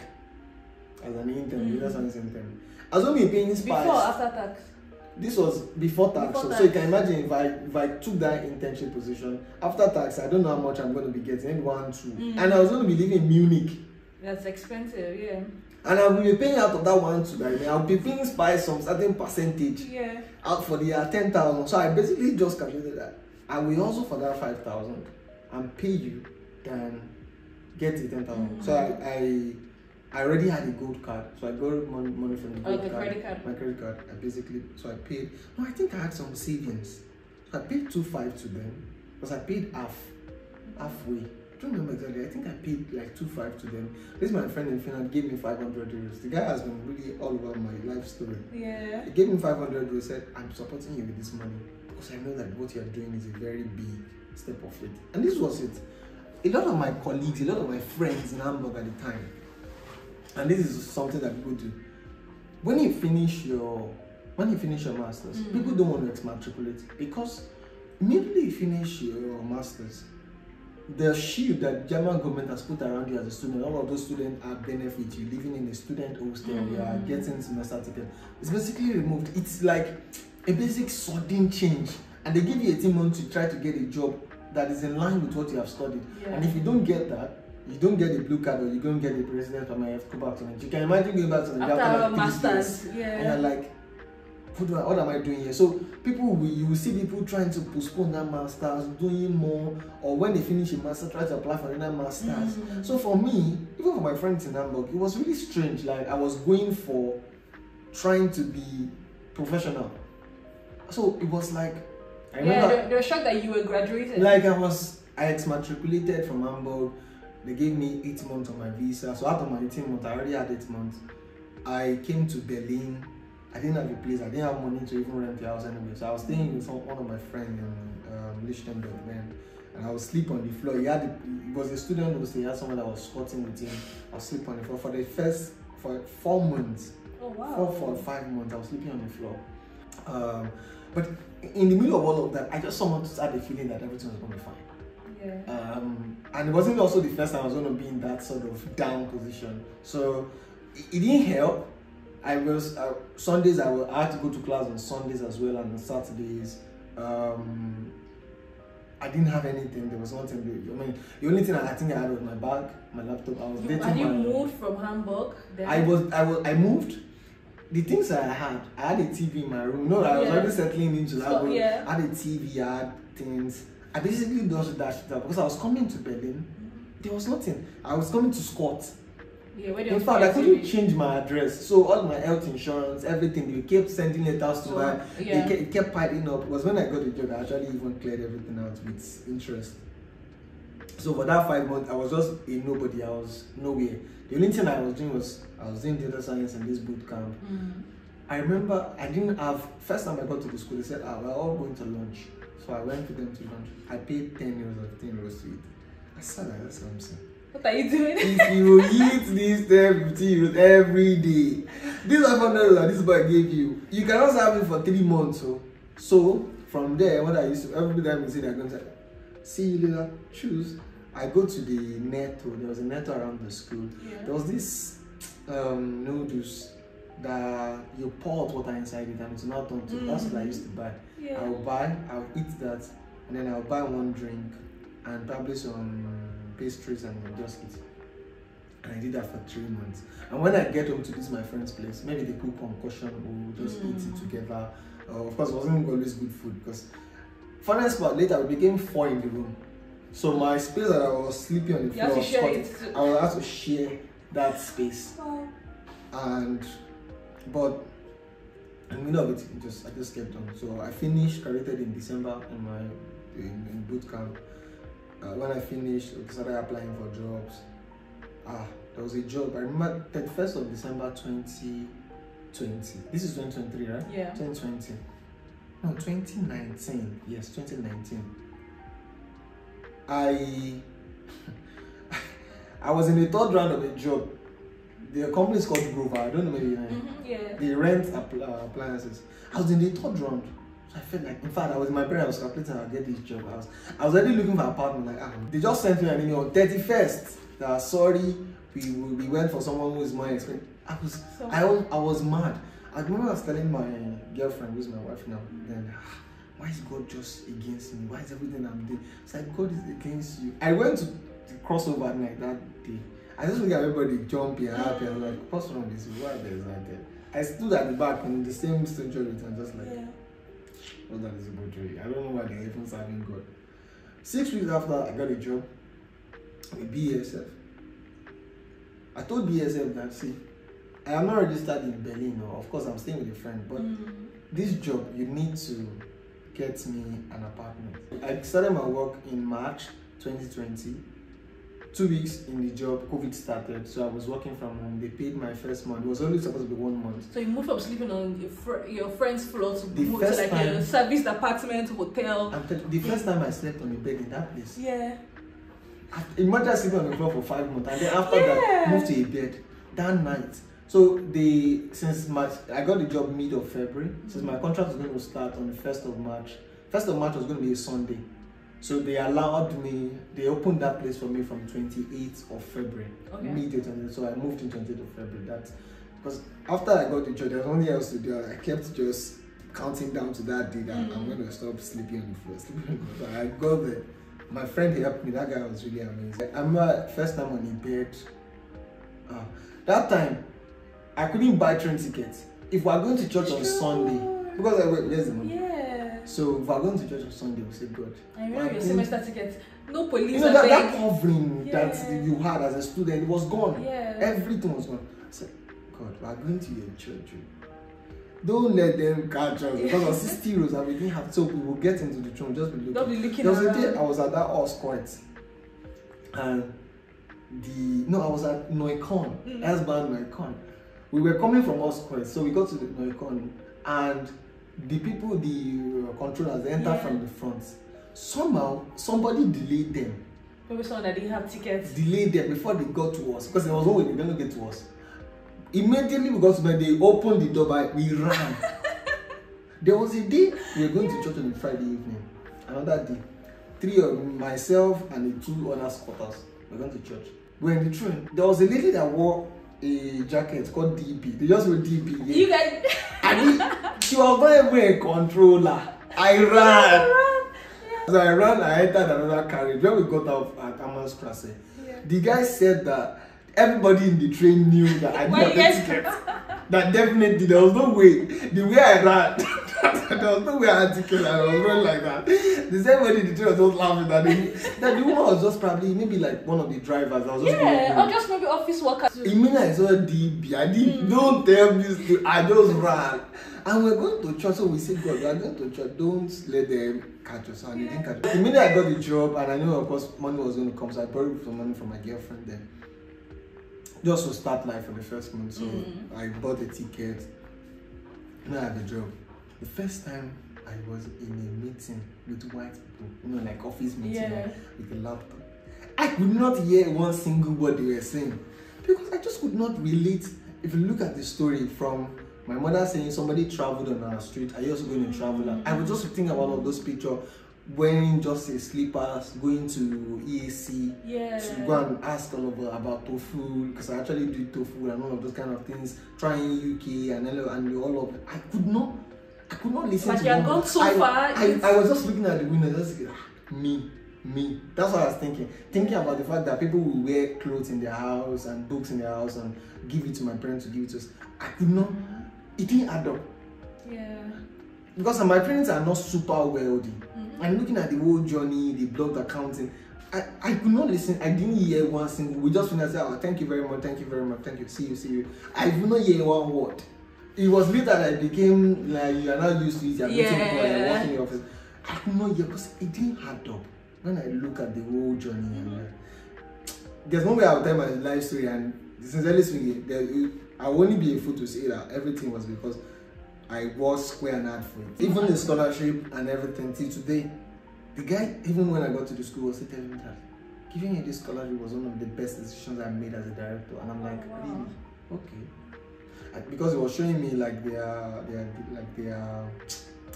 as an intern. That's an intern. I was only paying Spice. Before or after tax? This was before tax. So you can imagine if I took that internship position after tax, I don't know how much I'm going to be getting. Maybe 1, 2, and I was going to be living in Munich. That's expensive, yeah. And I will be paying out of that one too. Right? I'll be paying by some certain percentage out for the 10,000. So I basically just calculated that I will also for that 5,000 and pay you than get the 10,000. So I already had a gold card, so I got money from the gold card. Credit card. My credit card. So I paid. No, I think I had some savings. So I paid 2,500 to them because I paid halfway. I don't remember exactly. I think I paid like 2,500 to them. This is my friend in Finland gave me 500 euros. The guy has been really all over my life story. Yeah. He gave me 500 euros. Said, "I'm supporting you with this money because I know that what you're doing is a very big step of it." And this was it. A lot of my colleagues, a lot of my friends in Hamburg at the time, and this is something that people do. When you finish your masters, people don't want to exmatriculate because immediately you finish your masters, the shield that German government has put around you as a student, all of those students are benefit you living in a student hostel, you are getting semester ticket. It's basically removed. It's like a basic sudden change, and they give you 18 months to try to get a job that is in line with what you have studied. And if you don't get that, you don't get the blue card or you don't get the president from my go back to Nigeria. You can imagine going back to Nigeria after like 3 masters, years, and you're like, what am I doing here? So you will see people trying to postpone that masters, doing more, or when they finish a master, try to apply for another masters. So for me, even for my friends in Hamburg, it was really strange. Like I was going for trying to be professional. So it was like, I remember, they were shocked that you were graduating. Like I exmatriculated from Hamburg. They gave me 8 months on my visa. So out of my 18 months, I already had 8 months. I came to Berlin. I didn't have a place. I didn't have money to even rent the house anyway. So I was staying with one of my friends in Lichtenberg then. And I would sleep on the floor. He was a student who he had someone that was squatting with him. I would sleep on the floor for 4 months. Oh wow. 4 or 5 months, I was sleeping on the floor. But in the middle of all of that, I just somehow had the feeling that everything was going to be fine. Yeah. And it wasn't also the first time I was going to be in that sort of down position. So it didn't help. Sundays I had to go to class on Sundays as well, and on Saturdays. I didn't have anything. There was nothing. I mean, the only thing I think I had was my bag, my laptop. I was dating. And you moved from Hamburg? Then? I moved. The things I had a TV in my room. You know, I was already settling into that room. I had a TV, I had things. I basically just dashed up because I was coming to Berlin. There was nothing. I was coming to squat. In fact, I couldn't change my address. So all my health insurance, everything, they kept sending letters to me. It kept piling up. It was when I got the job, I actually even cleared everything out with interest. So for that 5 months, I was just a nobody. I was nowhere. The only thing I was doing was I was doing data science in this boot camp. I remember I didn't have, first time I got to the school, they said, we're all going to lunch. So I went with them to lunch. I paid 10 euros or 15 euros to eat. I said like Samson. What are you doing? If you eat this 10, 15 euros every day, this 500 that this boy gave you, you cannot have it for 3 months. So from there, what I used to, every time we say they're going to say, see you later, choose. I go to the netto. There was a netto around the school. There was this noodles that you pour hot water inside it and it's not done to. That's what I used to buy. I'll eat that, and then I'll buy one drink and probably some pastries and just eat. And I did that for 3 months. And when I get home to this my friend's place, maybe they cook concussion or we'll just eat it together. Of course, it wasn't always good food because funniest part, later we became 4 in the room. So my space that I was sleeping on the floor, I would have to share that space. But in the middle of it, I just kept on. So I finished, graduated in December in boot camp. When I finished, I started applying for jobs. There was a job. I remember 31st of December 2020. This is 2023, right? Yeah. 2020. No, 2019. Yes, 2019. I was in the 3rd round of a job. The company is called Grover. I don't know maybe you know. They rent appliances. I was in the 3rd round. So I felt like, in fact, I was in my parents. I was calculating I'll get this job. I was already looking for an apartment. Like, they just sent me an email on 31st. Sorry, we went for someone who is more expensive. I was mad. I remember I was telling my girlfriend, who's my wife now, then, why is God just against me? Why is everything I'm doing? It's like God is against you. I went to the crossover night that day. I just look at everybody jumping and happy. I was like, what's wrong with this? Why are they excited? I stood at the back in the same structure with and just like, what that is about to I don't know why they're even serving God. 6 weeks after I got a job with BSF, I told BSF that, see, I am not registered in Berlin, or of course I'm staying with a friend, but this job, you need to get me an apartment. I started my work in March 2020. 2 weeks in the job, COVID started, so I was working from home. They paid my first month. It was only supposed to be 1 month. So you moved from sleeping on your friend's floor to move to like a serviced apartment, hotel. The first time I slept on the bed in that place. Yeah. Imagine sleeping on the floor for 5 months, and then after that, moved to a bed that night. So since March, I got the job mid of February. Since my contract was going to start on the 1st of March. 1st of March was going to be a Sunday. So they opened that place for me from 28th of February. Immediately. So I moved in 28th of February. That's because after I got the job, there was nothing else to do. I kept just counting down to that day that I'm going to stop sleeping on the floor. So I got there. My friend helped me. That guy was really amazing. I remember first time on the bed. That time, I couldn't buy train tickets. If we are going to church on Sunday, because where's the money? So if we're going to church on Sunday, we say, God. I remember your semester tickets. No police. You know that covering that you had as a student, it was gone. Everything was gone. I said, God, we're going to your church. Don't let them catch us because of 60 rows and we didn't have. So we will get into the church, just be looking. Don't be looking. There was a day I was at that horse court, and I was at Noicon, S-Bahn Noicon. We were coming from horse court, so we got to the Noicon and the people, the controllers, they entered from the front. Somehow, somebody delayed them. Maybe someone that didn't have tickets. Delayed them before they got to us. Because there was no way they were going to get to us. Immediately we got to them, they opened the door, we ran. There was a day we were going to church on a Friday evening. Another day, 3 of myself and the 2 other squatters were going to church. We were in the train. There was a lady that wore a jacket called DP. They just wrote DP. You guys. She was not even a controller. I ran. So I ran, I entered another carriage. When we got out at Ammanstrasse, the guy said that everybody in the train knew that I didn't have a ticket. That definitely, there was no way. The way I ran, there was no way I had a ticket and I was running like that. The same way the train was just laughing that the woman was just probably maybe like one of the drivers. I was just or just maybe office workers. Immediately I saw DB. I didn't, don't tell me, I just ran. And we're going to church, so we said, God, we're going to church, don't let them catch us. And they didn't catch us. The minute I got the job, and I knew, of course, money was going to come, so I borrowed some money from my girlfriend then. Just to start life for the first month. So I bought a ticket. Now I have a job. The first time I was in a meeting with white people, like office meeting with a laptop, I could not hear one single word they were saying because I just could not relate. If you look at the story from my mother saying somebody traveled on our street, are you also going to travel? I was just thinking about all of those pictures, wearing just a slippers, going to EAC to go and ask all of about tofu, because I actually do tofu and all of those kind of things, trying UK and all of it. I could not listen to them. Gone so far. I was just looking at the window, just me. That's what I was thinking about the fact that people will wear clothes in their house and books in their house and give it to my parents to give it to us. I could not. It didn't add up. Because my parents are not super wealthy. And looking at the whole journey, the blog accounting, I could not listen. I didn't hear one single. We just finished. Oh, thank you very much, thank you, see you. I did not hear one word. It was later that I became like, you are now used to it. You're meeting people, you're working in the office. I could not hear because it didn't add up. When I look at the whole journey, and there's no way I'll tell my life story, and sincerely speaking, I will only be a fool to say that everything was because I was square and hard for it. Even the scholarship and everything till today, the guy, even when I got to the school, was telling me that giving me this scholarship was one of the best decisions I made as a director, and I'm like, really? Okay. Because it was showing me like their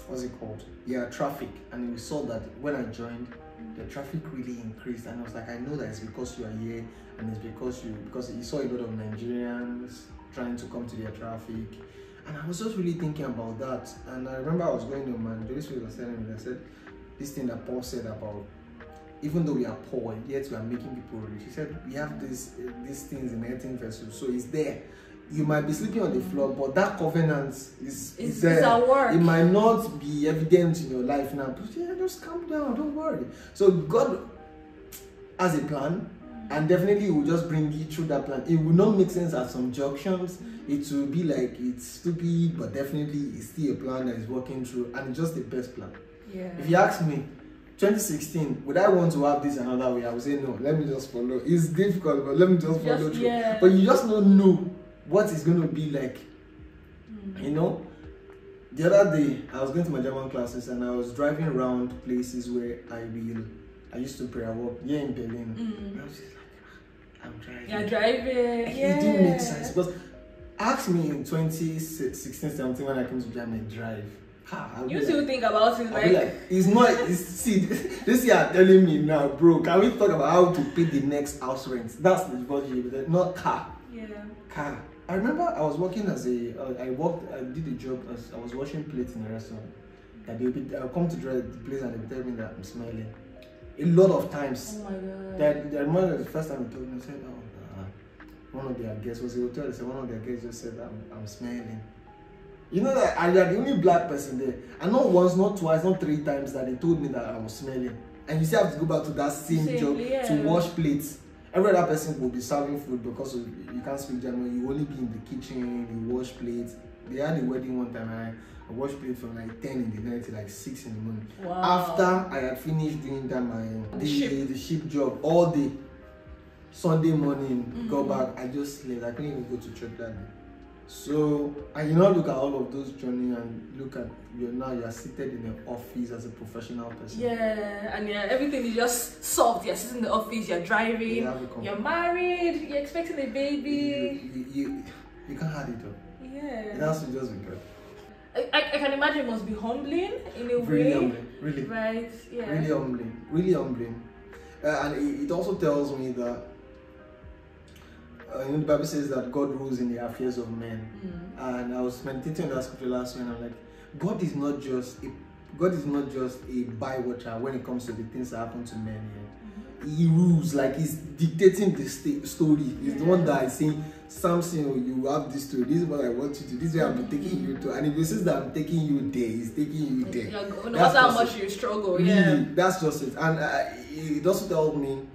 what's it called? Yeah, traffic, and we saw that when I joined, the traffic really increased, and I was like, I know that it's because you are here, and it's because you saw a lot of Nigerians trying to come to their traffic, and I was just really thinking about that. And I remember I was going to man, Joyce was telling me, I said, this thing that Paul said about even though we are poor, yet we are making people rich. He said, we have these things in earthen vessels, so it's there. You might be sleeping on the floor, but that covenant is there. It's our work. It might not be evident in your life now, but yeah, just calm down, don't worry. So God has a plan, and definitely He will just bring you through that plan. It will not make sense at some junctions. It will be like it's stupid, but definitely it's still a plan that is working through, and it's just the best plan. Yeah. If you ask me, 2016, would I want to have this another way? I would say no. Let me just follow. It's difficult, but let me just follow through. Yeah. But you just don't know what it's going to be like. You know? The other day, I was going to my German classes and I was driving around places where I used to pray. I work here in Berlin. And I was just like, I'm driving. You're driving. It didn't make sense. Because ask me in 2016, 17 when I came to Germany, drive. You still think about it like it's not. See, this year telling me now, bro. Can we talk about how to pay the next house rent? That's the budget, not car. Yeah. Car. I remember I was working as I did a job as I was washing plates in a restaurant. That I'll come to the place and they tell me that I'm smiling. A lot of times. Oh my God. That I remember the first time they told me, I said, one of their guests was a hotel. They said one of their guests just said I'm smiling. You know that I are the only black person there. And not once, not twice, not 3 times that they told me that I was smelling. And you still have to go back to that same job to wash plates. Every other person will be serving food because you can't speak German. You only be in the kitchen, you wash plates. They had a wedding one time and I washed plates from like 10 in the night till like 6 in the morning. Wow. After I had finished doing that the ship job all day, Sunday morning, go back, I just slept. I couldn't even go to church that day. So, and you now look at all of those journeys and look at you're seated in an office as a professional person. Yeah, and everything is just solved. You're sitting in the office, you're driving, you're married, you're expecting a baby. You can't have it up. Yeah. It has to just be good. I can imagine it must be humbling in a really way. Humbling, really. Right, yeah. Really humbling. And it also tells me that the Bible says that God rules in the affairs of men. And I was meditating on that scripture last week and I'm like, God is not just a bywatcher when it comes to the things that happen to men here. He rules, like he's dictating the story. He's the one that is saying, Samson, you have this story, this is what I want you to, this is where I'm taking you to. And if he says that I'm taking you there, he's taking you there. No matter how much you struggle, really, that's just it. And it also tells me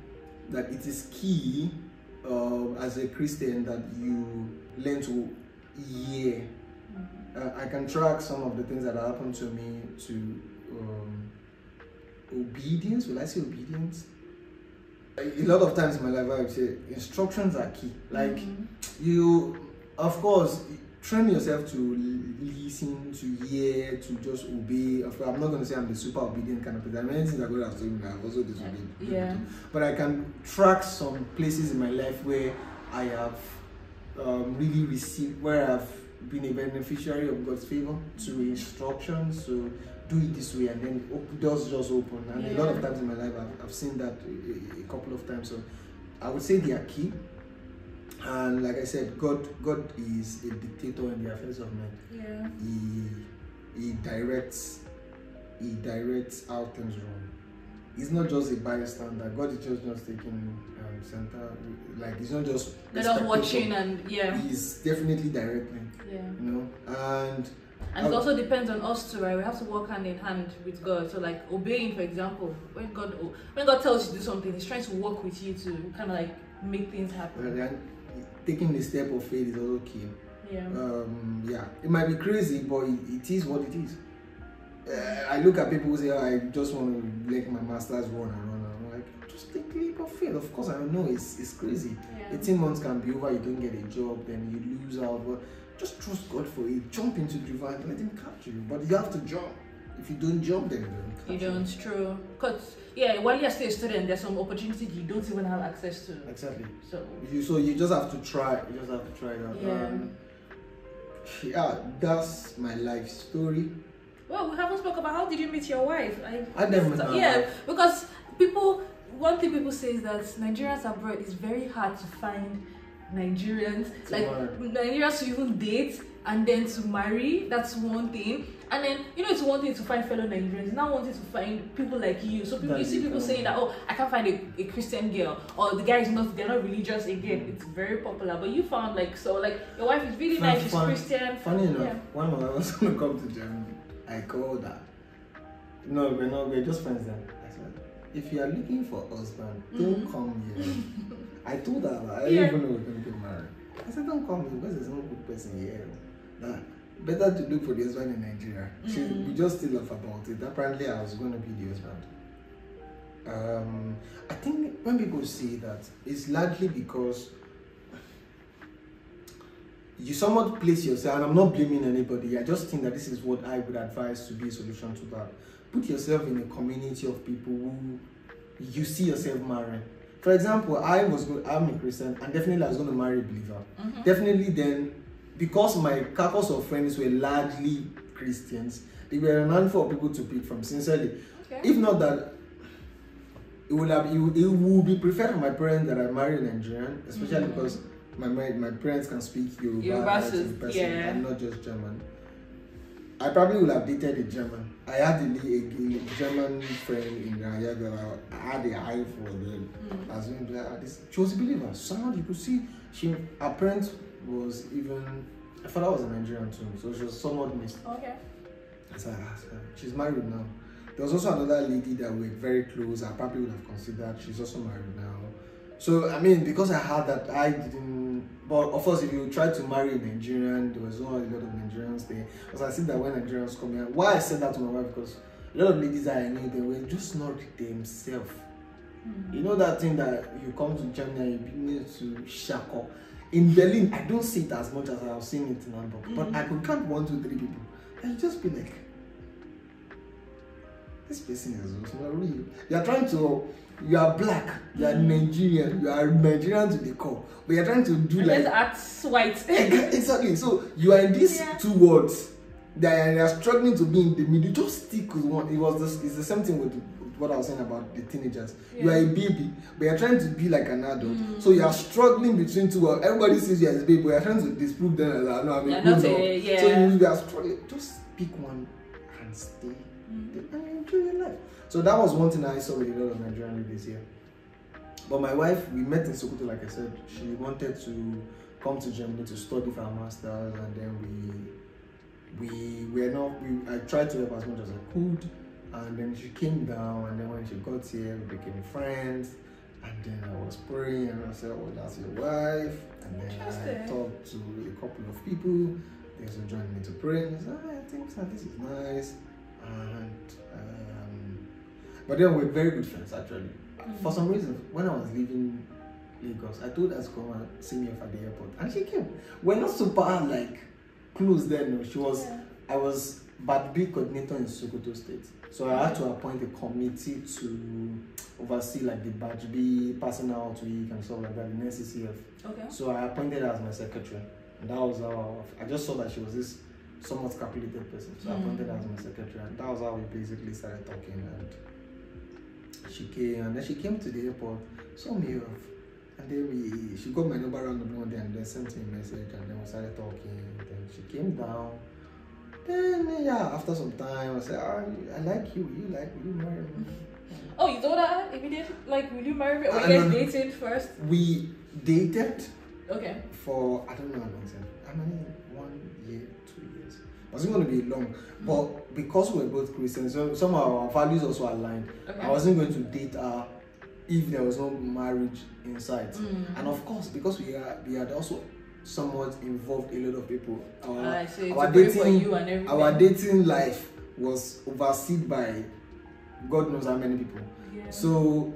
that it is key as a Christian that you learn to hear. I can track some of the things that happened to me to obedience. Will I say obedience? A lot of times in my life I would say instructions are key. Like you, of course, train yourself to listen, to hear, to just obey. I'm not going to say I'm the super obedient kind of person. Many things that God has told me, I've also disobeyed. Yeah. But I can track some places in my life where I have really received, where I've been a beneficiary of God's favor to instructions. So do it this way, and then doors just open. And a lot of times in my life, I've seen that a couple of times. So I would say they are key. And like I said, God is a dictator in the affairs of men. Yeah. He directs how things run. He's not just a bystander. God is just taking center. Like he's not just watching and he's definitely directing. Yeah. You know, and it also depends on us too, right? We have to work hand in hand with God. So like obeying, for example, when God tells you to do something, He's trying to work with you to kind of like make things happen. Taking the step of faith is also key. Yeah. It might be crazy, but it is what it is. I look at people who say, I just want to let my masters run. I'm like, just take the leap of faith. Of course, I know it's crazy. 18 months can be over, you don't get a job, then you lose out. But just trust God for it. Jump into the river and let Him catch you. But you have to jump. If you don't jump, then you don't catch you. True. Because, while you're still a student, there's some opportunities you don't even have access to. Exactly. So you just have to try. You just have to try that. That's my life story. Well, we haven't spoken about how did you meet your wife? I never met my wife. Because one thing people say is that Nigerians abroad is very hard to find Nigerians, Nigerians to even date and then to marry. That's one thing. And then, it's one thing to find fellow Nigerians, now wanting to find people like you. So you see people saying that, oh, I can't find a Christian girl, or the guy is they're not religious again. It's very popular. But you found your wife is really nice, she's Christian. Funny enough, when I was going to come to Germany, I called her. No, we're just friends then. I said, if you are looking for a husband, don't come here. I told her, I didn't even know we were going to get married. I said, don't come here because there's no good person here. Better to look for the husband in Nigeria. We just still laugh about it. Apparently, I was going to be the husband. I think when people say that, it's largely because you somewhat place yourself, and I'm not blaming anybody, I just think that this is what I would advise to be a solution to that. Put yourself in a community of people who you see yourself marrying. For example, I'm a Christian, and definitely I was going to marry a believer. Definitely then, because my caucus of friends were largely Christians, there were a handful of people to pick from, sincerely. If not that, it would be preferred for my parents that I marry a Nigerian, especially because my parents can speak Yoruba and not just German. I probably would have dated a German. I had a German friend in Ayaga. I had a eye for them. She was a believer. Somehow you could see her parents was even. I thought I was a Nigerian too, so she was somewhat mixed. Okay. So I asked her. She's married now. There was also another lady that we were very close. I probably would have considered. She's also married now. So I mean, because I had that, I didn't. But of course, if you try to marry a Nigerian, there was not a lot of Nigerians there. Because I see that when Nigerians come here, why I said that to my wife, because a lot of ladies that I knew, they were just not themselves. You know that thing that you come to Germany and you begin to shackle. In Berlin, I don't see it as much as I've seen it in Hamburg. But I could count 1, 2, 3 people. And you just be like, this person is also not real. You're trying to, you are black, you are Nigerian, you are Nigerian to the core. But you're trying to do like. Let's act white. Exactly. So you are in these two words that you are struggling to be in the middle. Just stick with one. It's the same thing with what I was saying about the teenagers. You are a baby, but you're trying to be like an adult. So you are struggling between two. Everybody sees you as a baby, but you're trying to disprove them as no, I'm a grown up. So you are struggling. Just pick one and stay. And enjoy your life. So that was one thing I saw with a lot of Nigerian ladies here. But my wife, we met in Sokoto, like I said. She wanted to come to Germany to study for her master's, and then I tried to help as much as I could. And then she came down, and then when she got here, we became friends. And then I was praying, and I said, oh, that's your wife. And then I talked to a couple of people. They also joined me to pray. And I said, I think so, this is nice. And but then we're very good friends actually. For some reason, when I was leaving Lagos, I told her to come and see me off at the airport, and she came. We're not super close then. No. She was. I was Bad B coordinator in Sokoto State, so I had to appoint a committee to oversee the Bad B passing out week and stuff like that in NCCF. Okay. So I appointed her as my secretary, and that was how I just saw that she was this somewhat calculated person, so I appointed her as my secretary, and that was how we basically started talking. And she came, and then she came to the airport, saw me off, and then she got my number around the one day, and then sent me a message, and then we started talking. And then she came down. Then after some time, I said, I like you. Will you marry me? Oh, you told her immediately? Will you marry me? Or you guys dated first? We dated. Okay. For I don't know how long. I mean, 1 year, 2 years. It wasn't going to be long, but because we were both Christians, so some of our values also aligned. Okay. I wasn't going to date her if there was no marriage in sight. And of course, because we had also somewhat involved a lot of people. Our dating life was overseen by God knows how many people. Yeah. So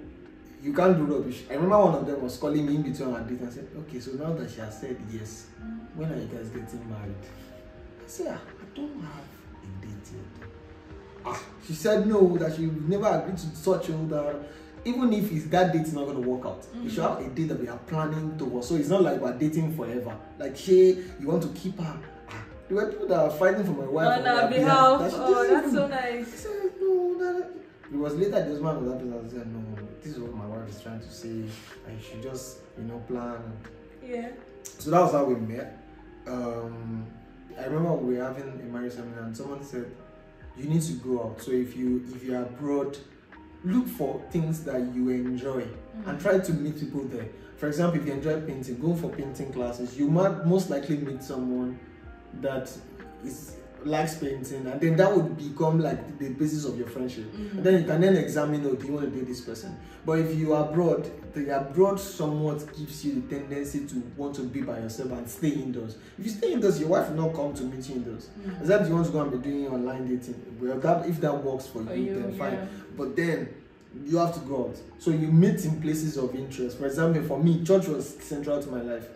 you can't do rubbish. I remember one of them was calling me in between our date and said, okay, so now that she has said yes, when are you guys getting married? I said, I don't have a date yet. She said no, that she would never agreed to such that even if that date is not going to work out, we should have a date that we are planning towards. So it's not like we're dating forever. You want to keep her. There were people that are fighting for my wife on her behalf. That's so nice. She said no. It was later this man was happy that said no, this is what my wife is trying to say. I should just plan. Yeah. So that was how we met. I remember we were having a marriage seminar, and someone said, you need to go out. So if you're abroad, look for things that you enjoy and try to meet people there. For example, if you enjoy painting, go for painting classes. You might most likely meet someone that likes painting, and then that would become like the basis of your friendship. And then you can then examine, do you want to date this person? But if you are abroad, the abroad somewhat gives you the tendency to want to be by yourself and stay indoors. If you stay indoors, your wife will not come to meet you indoors. Except you want to go and be doing online dating. Well, if that works for you, then fine. Yeah. But then you have to go out. So you meet in places of interest. For example, for me, church was central to my life.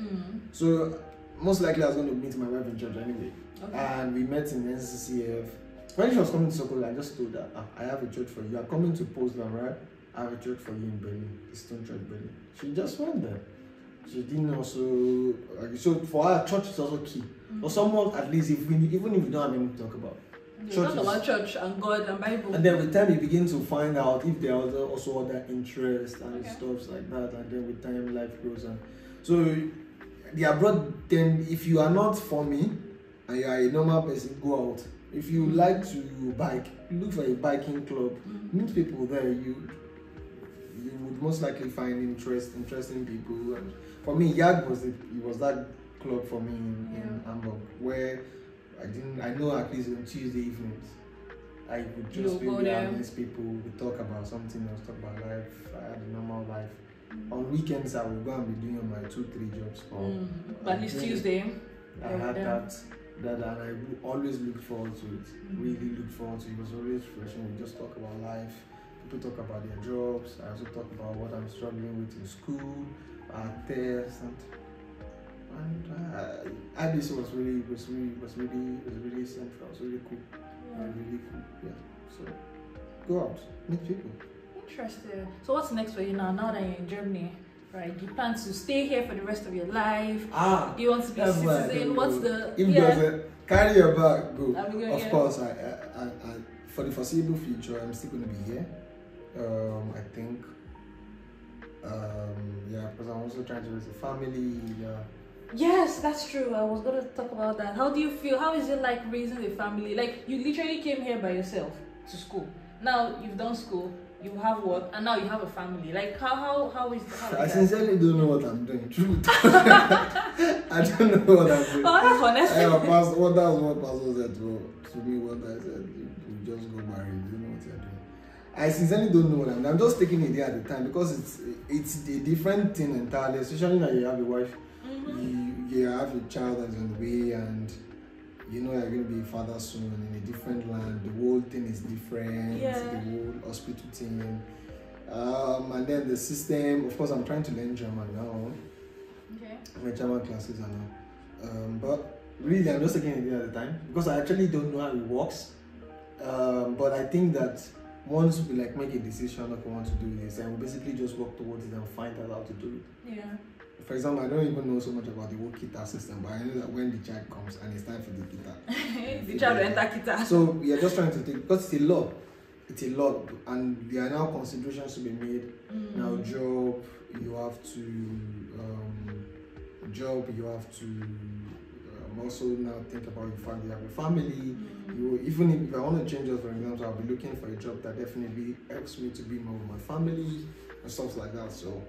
So most likely I was going to meet my wife in church anyway. Okay. And we met in NCCF. When she was coming to Sokol, I just told her, I have a church for you. You are coming to Poznan, right? I have a church for you in Berlin, the Stone Church Berlin. She just went there. She didn't also. So for her, church is also key. For someone, at least, even if we don't have anything to talk about. Talk about church and God and Bible. And then with time, you begin to find out if there are also other interests and stuff like that. And then with time, life goes on. So the abroad, then if you are not for me, and you are a normal person, go out. If you like to bike, look for a biking club. Meet people there. You would most likely find interesting people. And for me, YAG was that club for me in Hamburg, where I know at least on Tuesday evenings I would just be with honest people. We talk about something else, talk about life. I had a normal life. On weekends I would go and be doing my 2-3 jobs. But at least Tuesday. I had that and I always look forward to it. Really look forward to it. It was always refreshing. We just talk about life. People talk about their jobs. I also talk about what I'm struggling with in school, tests, and IBC was really central. It was really cool. Really cool. Yeah. So go out, meet people. Interesting. So what's next for you now? Now that you're in Germany, right? Do you plan to stay here for the rest of your life? Do you want to be a citizen? What's the? If carry your bag, go. Of course, I for the foreseeable future, I'm still going to be here. I think. Because I'm also trying to raise a family. Yes, that's true. I was going to talk about that. How do you feel? How is it like raising a family? Like, you literally came here by yourself to school. Now you've done school, you have work, and now you have a family. Like, how is that? I sincerely don't know what I'm doing. Truth. I don't know what I'm doing. Oh, that's honestly. That's what Pastor said to me. What I said, you just go marry. You know what you're doing. I sincerely don't know what I'm doing. I'm just taking it day at a time because it's a different thing entirely. Especially now you have a wife. You have a child that's on the way, and you know you're going to be a father soon in a different land. The whole thing is different. The whole hospital thing, and then the system. Of course, I'm trying to learn German now. Okay. My German classes are now, but really, I'm just taking it at a time because I actually don't know how it works. But I think that once we make a decision that we want to do this, and we basically just work towards it and find out how to do it. Yeah. For example, I don't even know so much about the whole guitar system, but I know that when the child comes and it's time for the guitar, the child will enter guitar. So we are just trying to take, because it's a lot, and there are now considerations to be made. Now, job, you have to also now think about your family. You have a family. Even if I want to change it, for example, I'll be looking for a job that definitely helps me to be more with my family and stuff like that. So.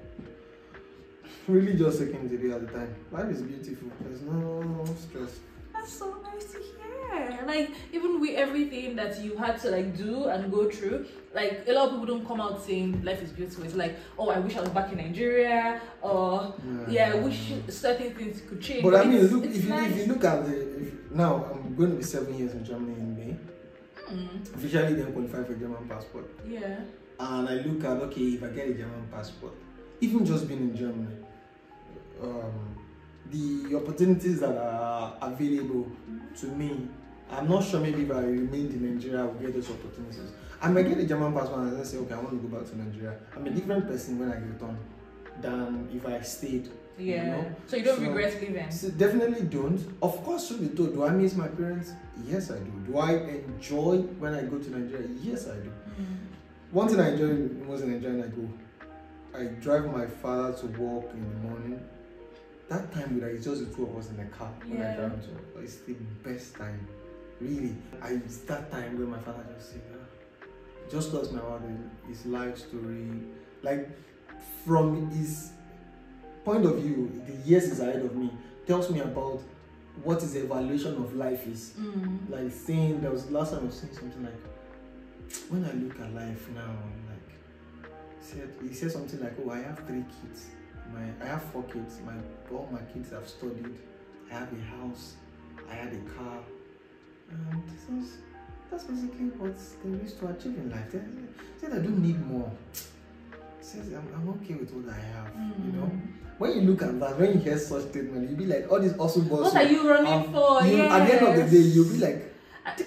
Really just taking it a day at a time. Life is beautiful. There's no stress. That's so nice to hear. Like, even with everything that you had to do and go through, like a lot of people don't come out saying life is beautiful. It's like, oh, I wish I was back in Nigeria, or I wish certain things could change. But I mean, look, if you look at now, I'm going to be 7 years in Germany in May. Officially, then qualify for a German passport. Yeah. And I look at if I get a German passport, even just being in Germany. The opportunities that are available to me, I'm not sure maybe if I remained in Nigeria I would get those opportunities. I might get a German passport and then say, okay, I want to go back to Nigeria. I'm a different person when I return than if I stayed. Yeah. You know? So you don't regret leaving? So definitely don't. Of course, truth be told, do I miss my parents? Yes, I do. Do I enjoy when I go to Nigeria? Yes, I do. One thing I enjoy most in Nigeria, I drive my father to work in the morning. That time it's just the two of us in the car when I drive to work. It's the best time. Really. It's that time when my father just said, just tells me about his life story. Like, from his point of view, the years is ahead of me, tells me about what his evaluation of life is. Like saying, there was last time I was saying something like, when I look at life now, like, he said something like, oh, I have 3 kids. I have 4 kids. All my kids have studied. I have a house. I had a car. And that's basically what they used to achieve in life. They said I don't need more. Says I'm okay with what I have. You know, when you look at that, when you hear such statement, you'll be like, all these awesome bosses. What are you running for? Yes. At the end of the day, you'll be like, okay,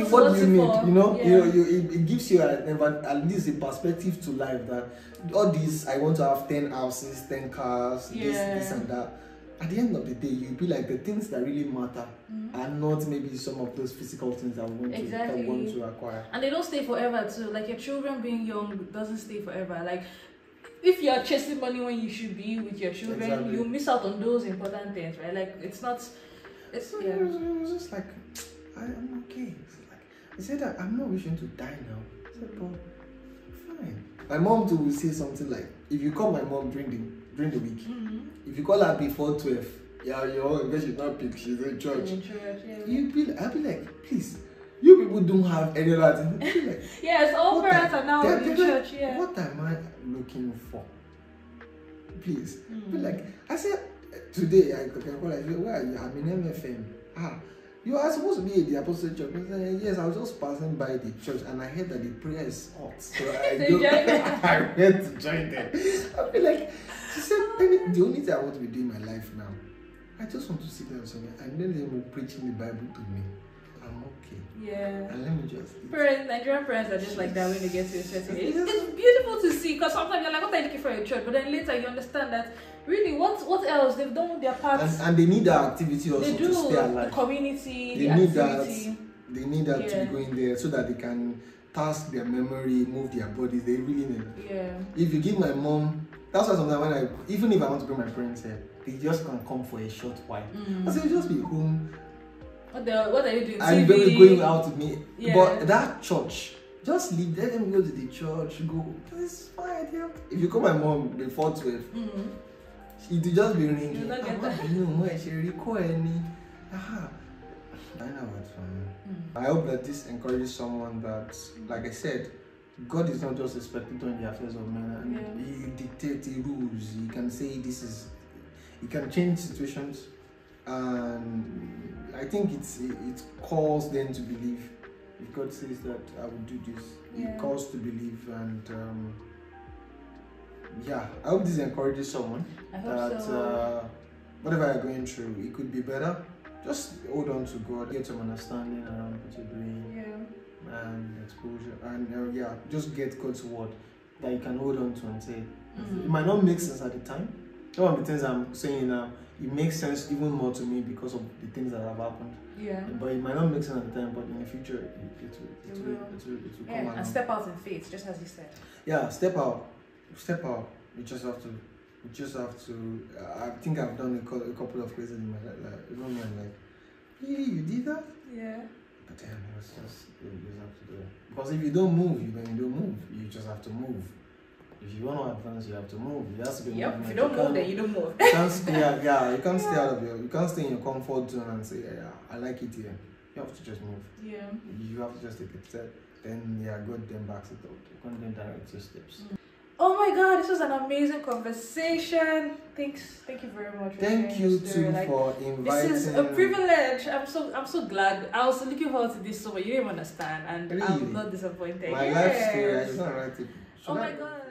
what do you need? You know, it gives you at least a perspective to life that all these, I want to have 10 houses, 10 cars, this and that. At the end of the day, you'll be like, the things that really matter are not maybe some of those physical things that we want to acquire. And they don't stay forever too. Like, your children being young doesn't stay forever. Like, if you're chasing money when you should be with your children, you miss out on those important things, right? Like, it's not. It was just like, I'm okay. Like, I said that I'm not wishing to die now. I said, but fine. My mom too will say something like, if you call my mom during the week, if you call her before 12, because she's not pick, she's in church. I'll be like, please, you people don't have any other thing. Like, yes, all parents are now in church. What am I looking for? Please. Be like, I said today, I can call her, where are you? I'm in MFM. You are supposed to be at the Apostle Church. I said, yes, I was just passing by the church and I heard that the prayer is hot. So I went to join them. I feel like, she said, the only thing I want to be doing in my life now, I just want to sit down somewhere and then they will preaching the Bible to me. I'm okay. Yeah. And let me just. Nigerian parents are just like that when they get to a certain age. It's beautiful to see, because sometimes you're like, what are you looking for a church? But then later you understand that really, what else? They've done their parts. And they need that activity also to stay alive. The community, they need activity. They need that to be going there so that they can task their memory, move their bodies. They really need it. Yeah. If you give my mom, that's why sometimes even if I want to bring my parents here, they just can come for a short while. I say, just be home. What are you doing? And they'll be going out with me. Yeah. But that church, just leave. Let them go to the church. Go. It's fine. If you call my mom before 12, it will just be ringing. You'll not get that. I know what's from. I hope that this encourages someone that, like I said, God is not just a spectator in the affairs of men. He dictates, he rules. He can say this is. He can change situations, and I think it calls them to believe. If God says that I will do this, it calls to believe, and I hope this encourages someone. I hope so. Whatever you're going through, it could be better. Just hold on to God, get some understanding around what you're doing, and exposure, and just get God's word that you can hold on to and say. It might not make sense at the time. One of the things I'm saying now, it makes sense even more to me because of the things that have happened. Yeah. But it might not make sense at the time, but in the future, it will come along. And step out in faith, just as you said. Yeah, step out. You just have to. I think I've done a couple of cases in my life. Even when I'm like, hey, you did that? Yeah. But then it's just, you just have to do it. Because if you don't move, you don't move. You just have to move. If you want to advance, you have to move. It has to be movement. If you don't move, then you don't move. You can't stay. You can't stay out of you can't stay in your comfort zone and say, I like it here. You have to just move. Yeah. You have to just take a step. Then God then backs it up. You can't then direct your steps. Oh my God, this was an amazing conversation. Thank you very much. Thank you too for inviting. This is a privilege. I'm so glad. I was looking forward to this so much. You didn't understand, and really? I'm not disappointed. My life story. I just want to write it. Oh my God.